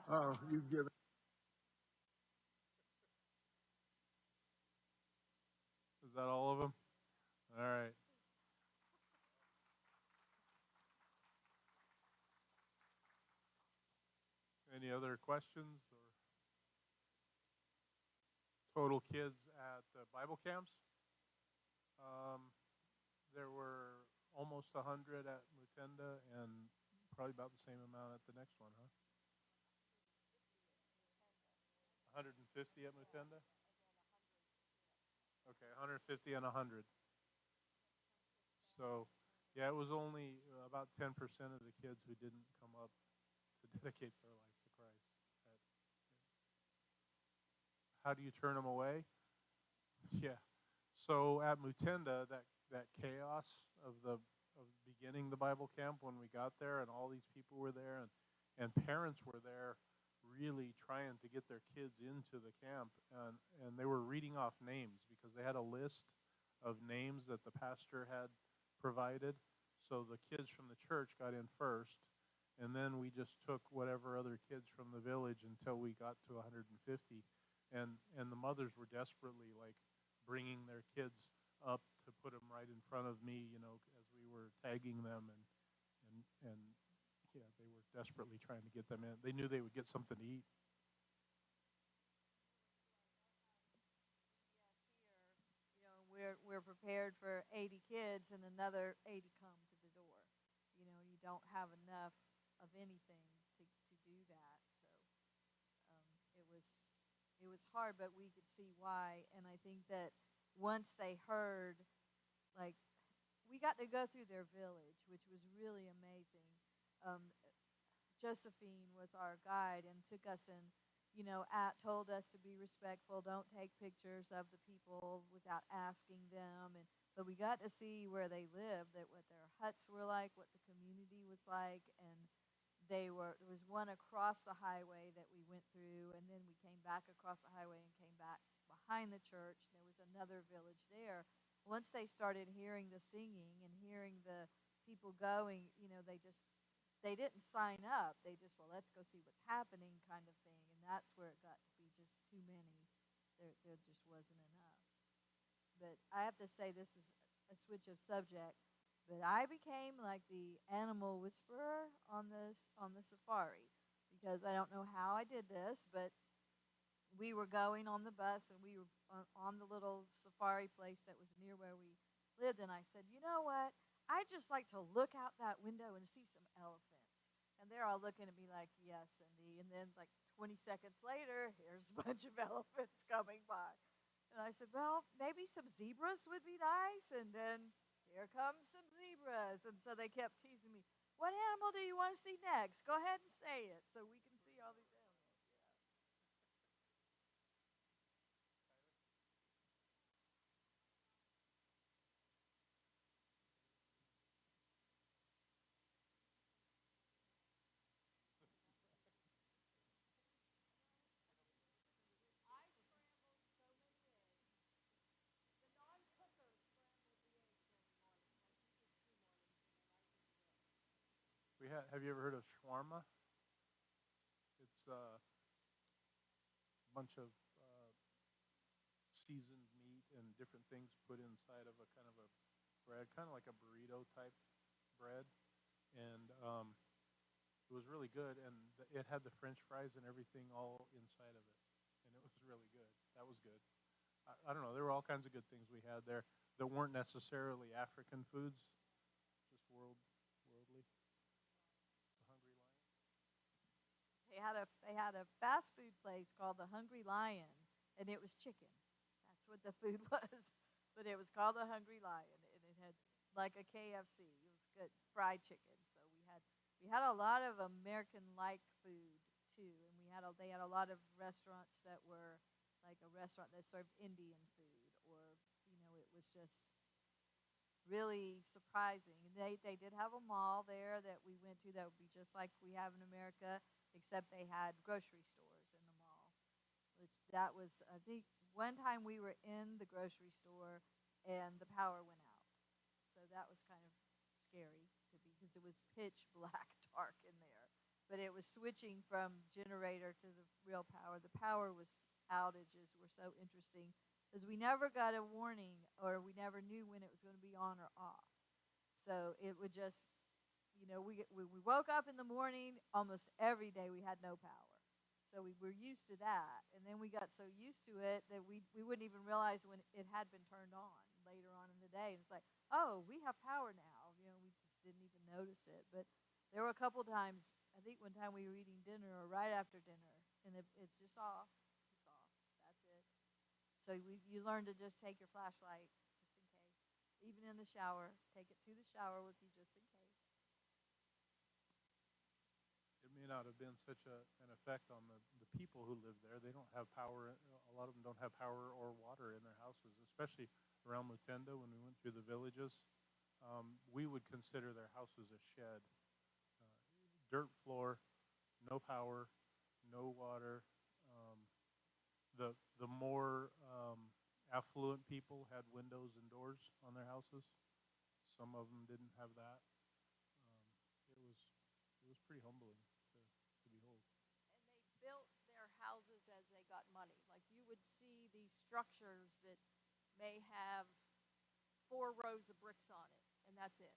Oh, you've given. Is that all of them? All right. Any other questions or total kids at Bible camps? There were almost 100 at Mutenda and probably about the same amount at the next one, huh? 150 at Mutenda? Okay, 150 and 100. So, yeah, it was only about 10% of the kids who didn't come up to dedicate their life to Christ. How do you turn them away? Yeah. So at Mutenda, that chaos of beginning the Bible camp when we got there, and all these people were there, and parents were there, really trying to get their kids into the camp, and they were reading off names because they had a list of names that the pastor had provided. So the kids from the church got in first, and then we just took whatever other kids from the village until we got to 150, and the mothers were desperately like bringing their kids up to put them right in front of me, as we were tagging them, and yeah, they were desperately trying to get them in. They knew they would get something to eat. We're prepared for 80 kids, and another 80 come to the door. You don't have enough of anything to do that. So it was hard, but we could see why. And I think that once they heard, like, we got to go through their village, which was really amazing. Josephine was our guide and took us told us to be respectful, don't take pictures of the people without asking them. But we got to see where they lived, that what their huts were like, what the community was like, and there was one across the highway that we went through, and then we came back across the highway and came back behind the church. And there was another village there. Once they started hearing the singing and hearing the people going, they didn't sign up. They just, well, let's go see what's happening kind of thing. And that's where it got to be just too many. There just wasn't enough. But I have to say, this is a switch of subject. But I became like the animal whisperer on the safari, because I don't know how I did this, but we were going on the bus and we were on the little safari place that was near where we lived. And I said, you know what? I just like to look out that window and see some elephants. And they're all looking at me like, yes, Cindy. And then like 20 seconds later, here's a bunch of elephants coming by. And I said, well, maybe some zebras would be nice. And then here comes some zebras. And so they kept teasing me, what animal do you want to see next? Go ahead and say it so we can see all these animals. Have you ever heard of shawarma? It's a bunch of seasoned meat and different things put inside of a kind of a bread, kind of like a burrito type bread, and it was really good. And it had the French fries and everything all inside of it, and it was really good. That was good. I don't know. There were all kinds of good things we had there that weren't necessarily African foods, just worldly. They had a fast food place called the Hungry Lion, and it was chicken. That's what the food was, but it was called the Hungry Lion, and it had like a KFC. It was good fried chicken. So we had a lot of American-like food too, and they had a lot of restaurants that were like a restaurant that served Indian food, or it was just really surprising. And they did have a mall there that we went to that would be just like we have in America, except they had grocery stores in the mall. Which that was, I think, one time we were in the grocery store and the power went out. So that was kind of scary because it was pitch black dark in there. But it was switching from generator to the real power. The power outages were so interesting because we never got a warning, or we never knew when it was going to be on or off. So it would just, we woke up in the morning, almost every day we had no power. So we were used to that. And then we got so used to it that we wouldn't even realize when it had been turned on later on in the day. And it's like, oh, we have power now. We just didn't even notice it. But there were a couple times, I think one time we were eating dinner or right after dinner, and it's just off. It's off. That's it. So you learn to just take your flashlight just in case. Even in the shower, take it to the shower with you just in case. It may not have been such an effect on the people who live there. They don't have power. A lot of them don't have power or water in their houses, especially around Lutendo when we went through the villages. We would consider their houses a shed. Dirt floor, no power, no water. The more affluent people had windows and doors on their houses. Some of them didn't have that. It was pretty humbling to behold. And they built their houses as they got money. Like you would see these structures that may have 4 rows of bricks on it, and that's it.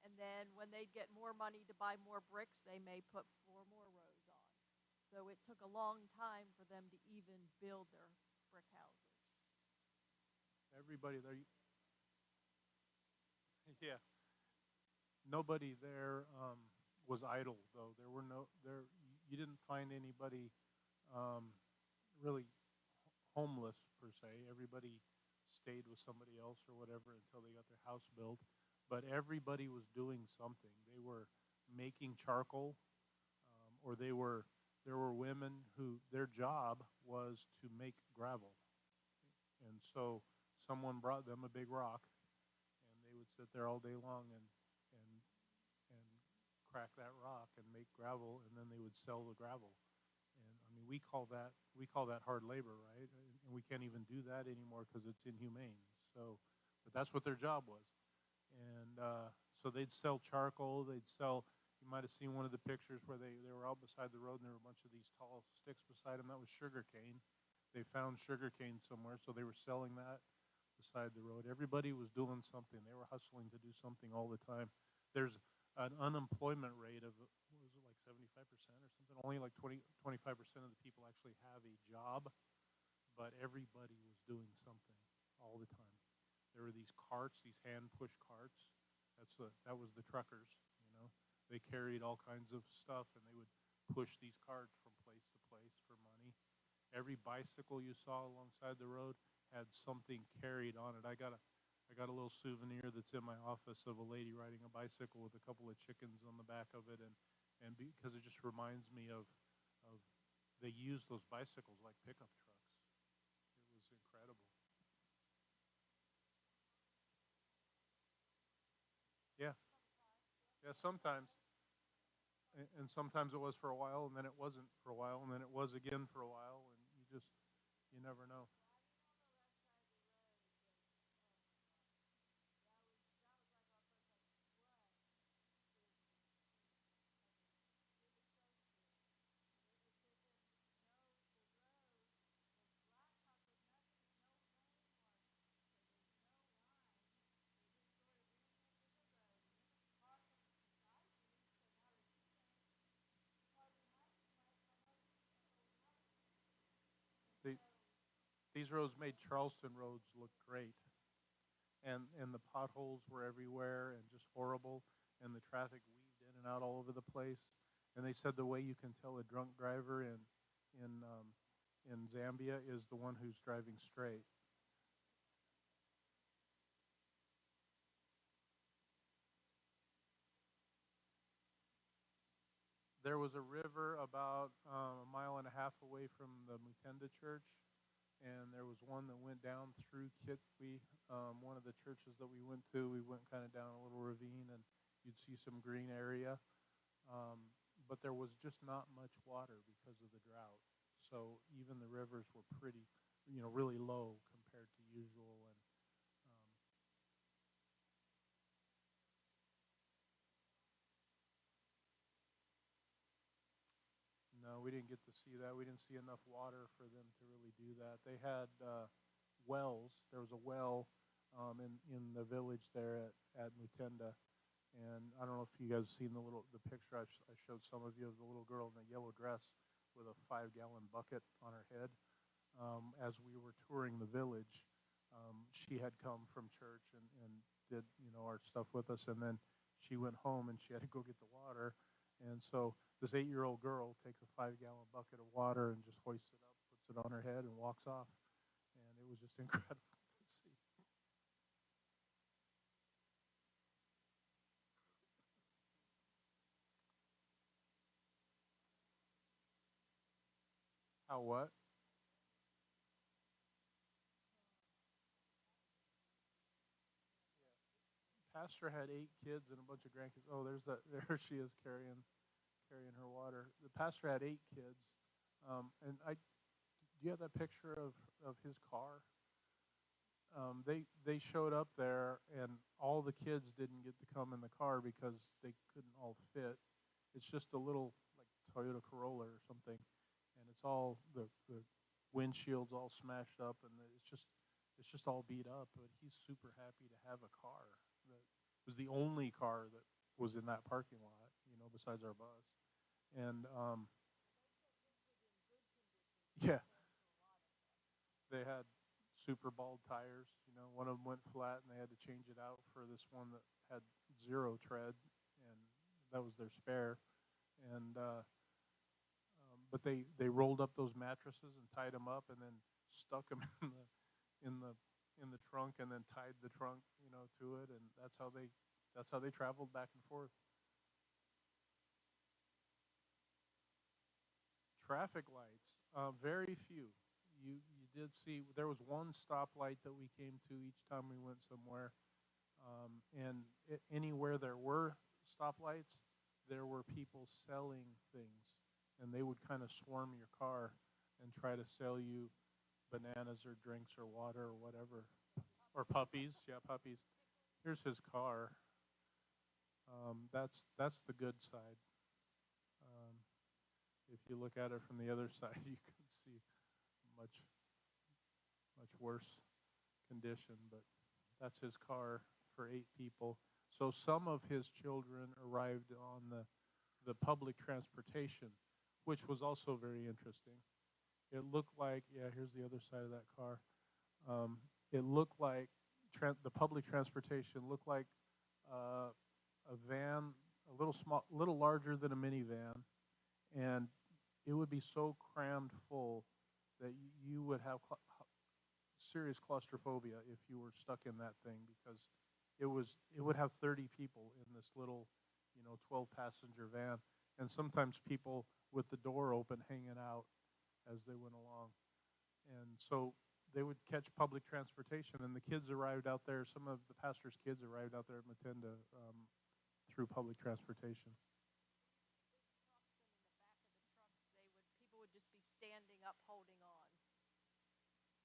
And then when they'd get more money to buy more bricks, they may put 4 more rows on. So it took a long time for them to even build their brick houses. Everybody there, yeah. Nobody there was idle though. There were no there. You didn't find anybody really homeless per se. Everybody stayed with somebody else or whatever until they got their house built. But everybody was doing something. They were making charcoal, or they were there were women who their job was to make gravel. And so someone brought them a big rock, and they would sit there all day long and crack that rock and make gravel, and then they would sell the gravel. And I mean, we call that hard labor, right? And we can't even do that anymore because it's inhumane. So, but that's what their job was. And so they'd sell charcoal. They'd sell. You might have seen one of the pictures where they were out beside the road and there were a bunch of these tall sticks beside them. That was sugar cane. They found sugar cane somewhere, so they were selling that beside the road. Everybody was doing something. They were hustling to do something all the time. There's an unemployment rate of, what was it, like 75% or something? Only like 25% of the people actually have a job, but everybody was doing something all the time. There were these carts, these hand-push carts. That was the truckers, you know. They carried all kinds of stuff, and they would push these carts from place to place for money. Every bicycle you saw alongside the road had something carried on it. I got a little souvenir that's in my office of a lady riding a bicycle with a couple of chickens on the back of it, and because it just reminds me of they used those bicycles like pickup trucks. It was incredible. Yeah, yeah. Sometimes, and sometimes it was for a while, and then it wasn't for a while, and then it was again for a while, and you never know. They, these roads made Charleston roads look great, and the potholes were everywhere and just horrible, and the traffic weaved in and out all over the place. And they said the way you can tell a drunk driver in in Zambia is the one who's driving straight. There was a river about a mile and a half away from the Mutenda church, and there was one that went down through Kitwe. One of the churches that we went to, we went kind of down a little ravine, and you'd see some green area. But there was just not much water because of the drought. So even the rivers were pretty, really low compared to usual. And no, we didn't get to see that. We didn't see enough water for them to really do that. They had wells. There was a well in the village there at Mutenda. And I don't know if you guys have seen the picture I showed some of you of the little girl in the yellow dress with a 5-gallon bucket on her head. As we were touring the village, she had come from church and did our stuff with us, and then she went home and she had to go get the water. And so this 8-year-old girl takes a 5-gallon bucket of water and just hoists it up, puts it on her head, and walks off. And it was just incredible to see. How what? Pastor had 8 kids and a bunch of grandkids. Oh, there's that. There she is carrying her water. The pastor had 8 kids, and do you have that picture of his car? They showed up there, and all the kids didn't get to come in the car because they couldn't all fit. It's just a little like Toyota Corolla or something, and it's all the windshield's all smashed up, and it's just all beat up. But he's super happy to have a car that was the only car that was in that parking lot, besides our bus. And yeah, they had super bald tires. One of them went flat, and they had to change it out for this one that had zero tread, and that was their spare. And but they rolled up those mattresses and tied them up, and then stuck them in the in the trunk, and then tied the trunk, to it, and that's how they traveled back and forth. Traffic lights, very few. You did see there was one stoplight that we came to each time we went somewhere, and anywhere there were stoplights, there were people selling things, and they would kind of swarm your car and try to sell you bananas or drinks or water or whatever, or puppies. Yeah, puppies. Here's his car. That's the good side. Um, if you look at it from the other side, you can see much much worse condition. But that's his car for 8 people. So some of his children arrived on the public transportation, which was also very interesting. It looked like, yeah, here's the other side of that car. It looked like the public transportation looked like a van, a little small, little larger than a minivan, and it would be so crammed full that you would have serious claustrophobia if you were stuck in that thing, because it would have 30 people in this little 12 passenger van, and sometimes people with the door open hanging out as they went along. And so they would catch public transportation, and the kids arrived out there. Some of the pastor's kids arrived out there at Matinda through public transportation. People would just be standing up holding on.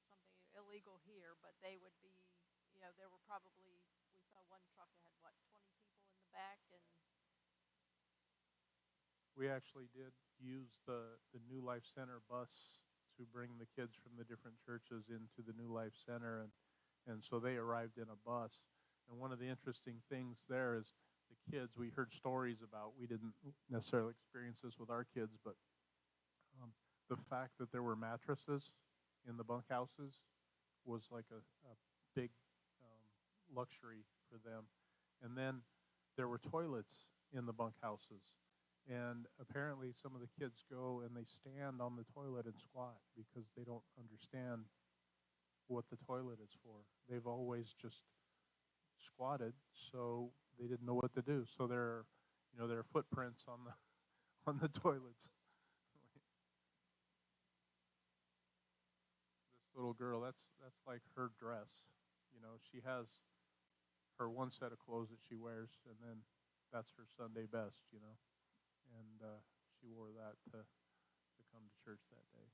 Something illegal here, but they would be, there were probably, we saw one truck that had, 20 people in the back, and We actually did use the New Life Center bus to bring the kids from the different churches into the New Life Center, and so they arrived in a bus. And one of the interesting things there is the kids, we heard stories about, we didn't necessarily experience this with our kids, but the fact that there were mattresses in the bunkhouses was like a big luxury for them. And then there were toilets in the bunkhouses. And apparently some of the kids go and they stand on the toilet and squat because they don't understand what the toilet is for. They've always just squatted, so they didn't know what to do. So there are footprints on the on the toilets. This little girl, that's like her dress. She has her one set of clothes that she wears, and then that's her Sunday best. And she wore that to come to church that day.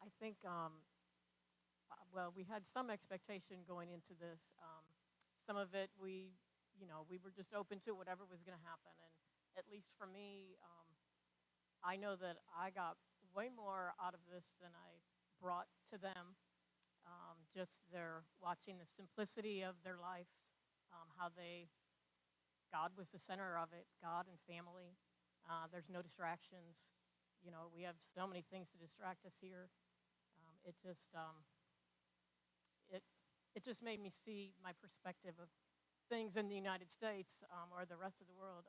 I think, well, we had some expectation going into this. Some of it we were just open to whatever was going to happen. And at least for me, I know that I got way more out of this than I brought to them. Just their watching the simplicity of their life, how God was the center of it, God and family. There's no distractions. We have so many things to distract us here. It just made me see my perspective of things in the United States or the rest of the world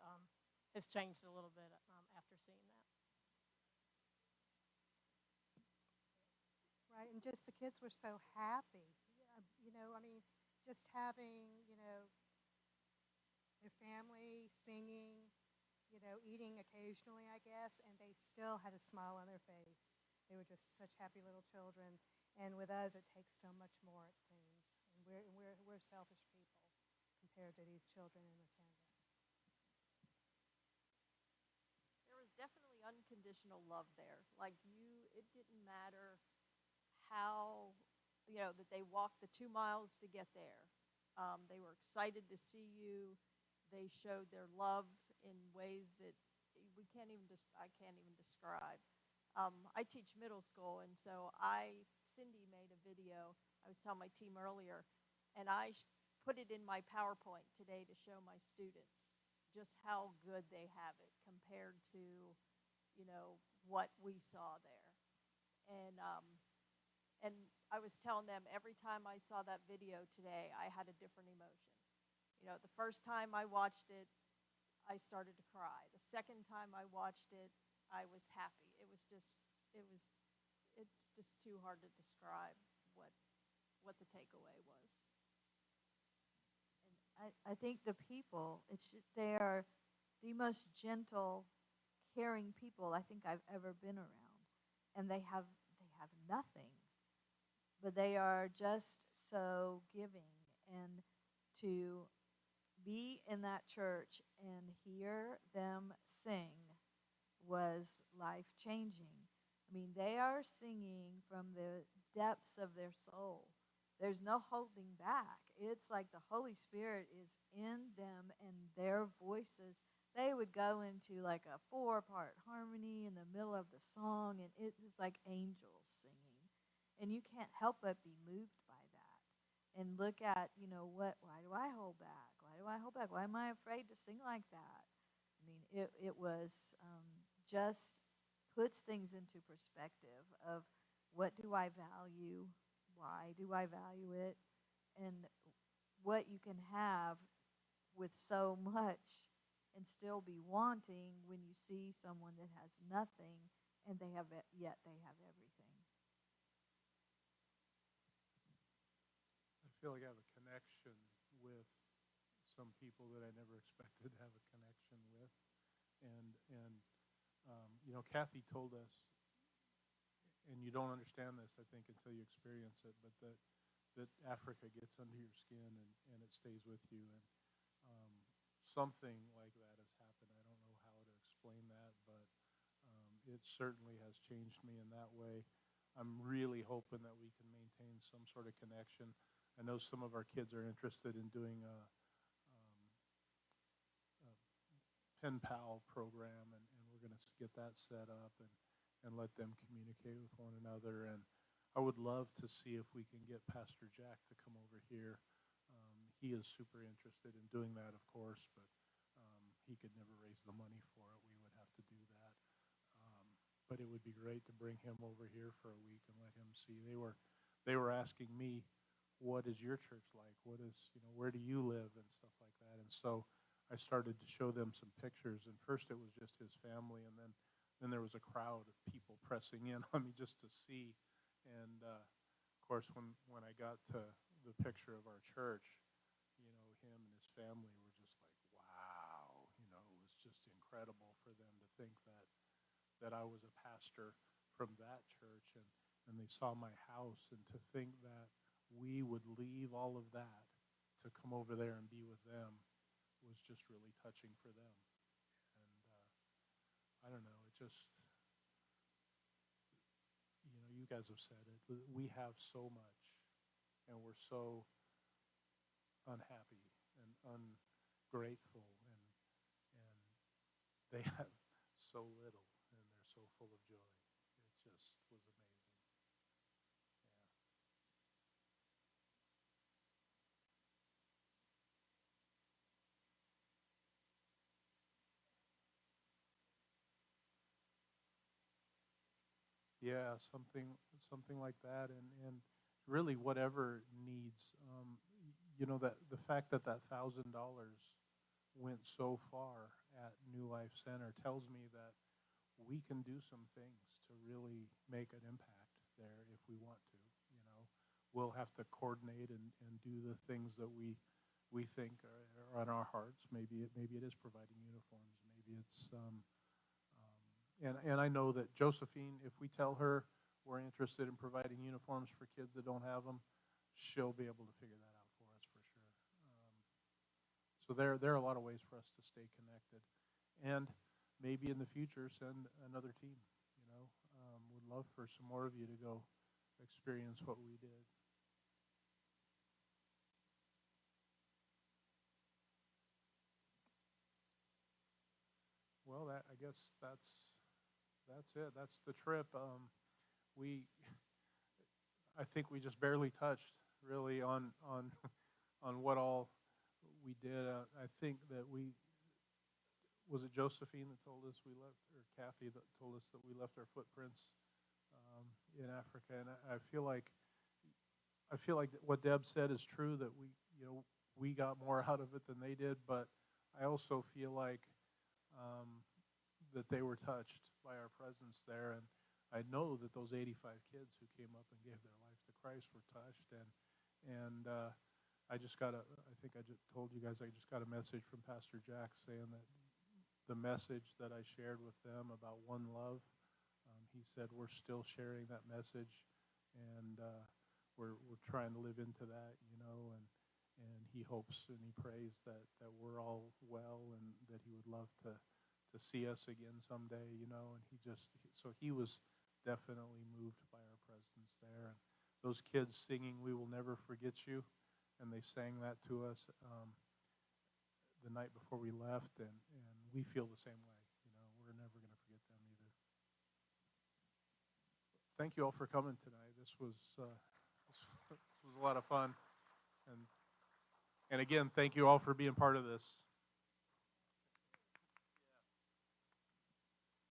has changed a little bit after seeing that. Right, and just the kids were so happy. Just having, their family singing, eating occasionally, I guess, and they still had a smile on their face. They were just such happy little children. And with us, it takes so much more, it seems. And we're selfish people compared to these children in Matinda. There was definitely unconditional love there. It didn't matter how, that they walked the 2 miles to get there. They were excited to see you. They showed their love in ways that I can't even describe. I teach middle school, and so Cindy made a video. I was telling my team earlier, and I put it in my PowerPoint today to show my students just how good they have it compared to, what we saw there. And I was telling them every time I saw that video today, I had a different emotion. The first time I watched it, I started to cry. The second time I watched it, I was happy. It was it's just too hard to describe what the takeaway was. And I think the people, they are the most gentle, caring people I think I've ever been around. And they have nothing, but they are just so giving. And to be in that church and hear them sing was life changing. I mean, they are singing from the depths of their soul. There's no holding back. It's like the Holy Spirit is in them and their voices. They would go into like a 4-part harmony in the middle of the song, and it's just like angels singing. And you can't help but be moved by that. And look at, why do I hold back? Why do I hold back? Why am I afraid to sing like that? I mean, it was just puts things into perspective of what do I value, why do I value it, and what you can have with so much and still be wanting when you see someone that has nothing and yet they have everything. I feel like I have a connection with some people that I never expected to have a connection with. And Kathy told us, and you don't understand this, I think, until you experience it, but that Africa gets under your skin and it stays with you. And something like that has happened. I don't know how to explain that, but it certainly has changed me in that way. I'm really hoping that we can maintain some sort of connection. I know some of our kids are interested in doing a pen pal program, and we're going to get that set up and let them communicate with one another. And I would love to see if we can get Pastor Jack to come over here. He is super interested in doing that, of course, but he could never raise the money for it. We would have to do that. But it would be great to bring him over here for a week and let him see. They were asking me, what is your church like? What is, where do you live and stuff like that. And so I started to show them some pictures. And first it was just his family, and then there was a crowd of people pressing in on me just to see. And of course, when I got to the picture of our church, him and his family were just like, wow, it was just incredible for them to think that I was a pastor from that church, and they saw my house, and to think that we would leave all of that to come over there and be with them was just really touching for them. And I don't know, it just, you guys have said it, we have so much, and we're so unhappy and ungrateful, and they have so little, and they're so full of joy. It just was amazing. Yeah, something like that, and really whatever needs. That the fact that $1,000 went so far at New Life Center tells me that we can do some things to really make an impact there if we want to. We'll have to coordinate and do the things that we think are on our hearts. Maybe it is providing uniforms. Maybe it's and I know that Josephine, if we tell her we're interested in providing uniforms for kids that don't have them, she'll be able to figure that out for us for sure. So there are a lot of ways for us to stay connected, and maybe in the future send another team. Would love for some more of you to go experience what we did. Well, I guess that's it. That's the trip. I think we just barely touched really on on what all we did. I think that was it Josephine that told us we left, or Kathy that told us that we left our footprints in Africa, and I feel like what Deb said is true, that we got more out of it than they did, but I also feel like that they were touched by our presence there, and I know that those 85 kids who came up and gave their life to Christ were touched, and I just got I think I just told you guys, I just got a message from Pastor Jack saying that the message that I shared with them about one love, he said we're still sharing that message, and we're trying to live into that, you know, and he hopes and he prays that we're all well, and that he would love to see us again someday, you know, and so he was definitely moved by our presence there. And those kids singing "We Will Never Forget You," and they sang that to us the night before we left, and we feel the same way. You know, we're never going to forget them either. Thank you all for coming tonight. This was a lot of fun, and again, thank you all for being part of this.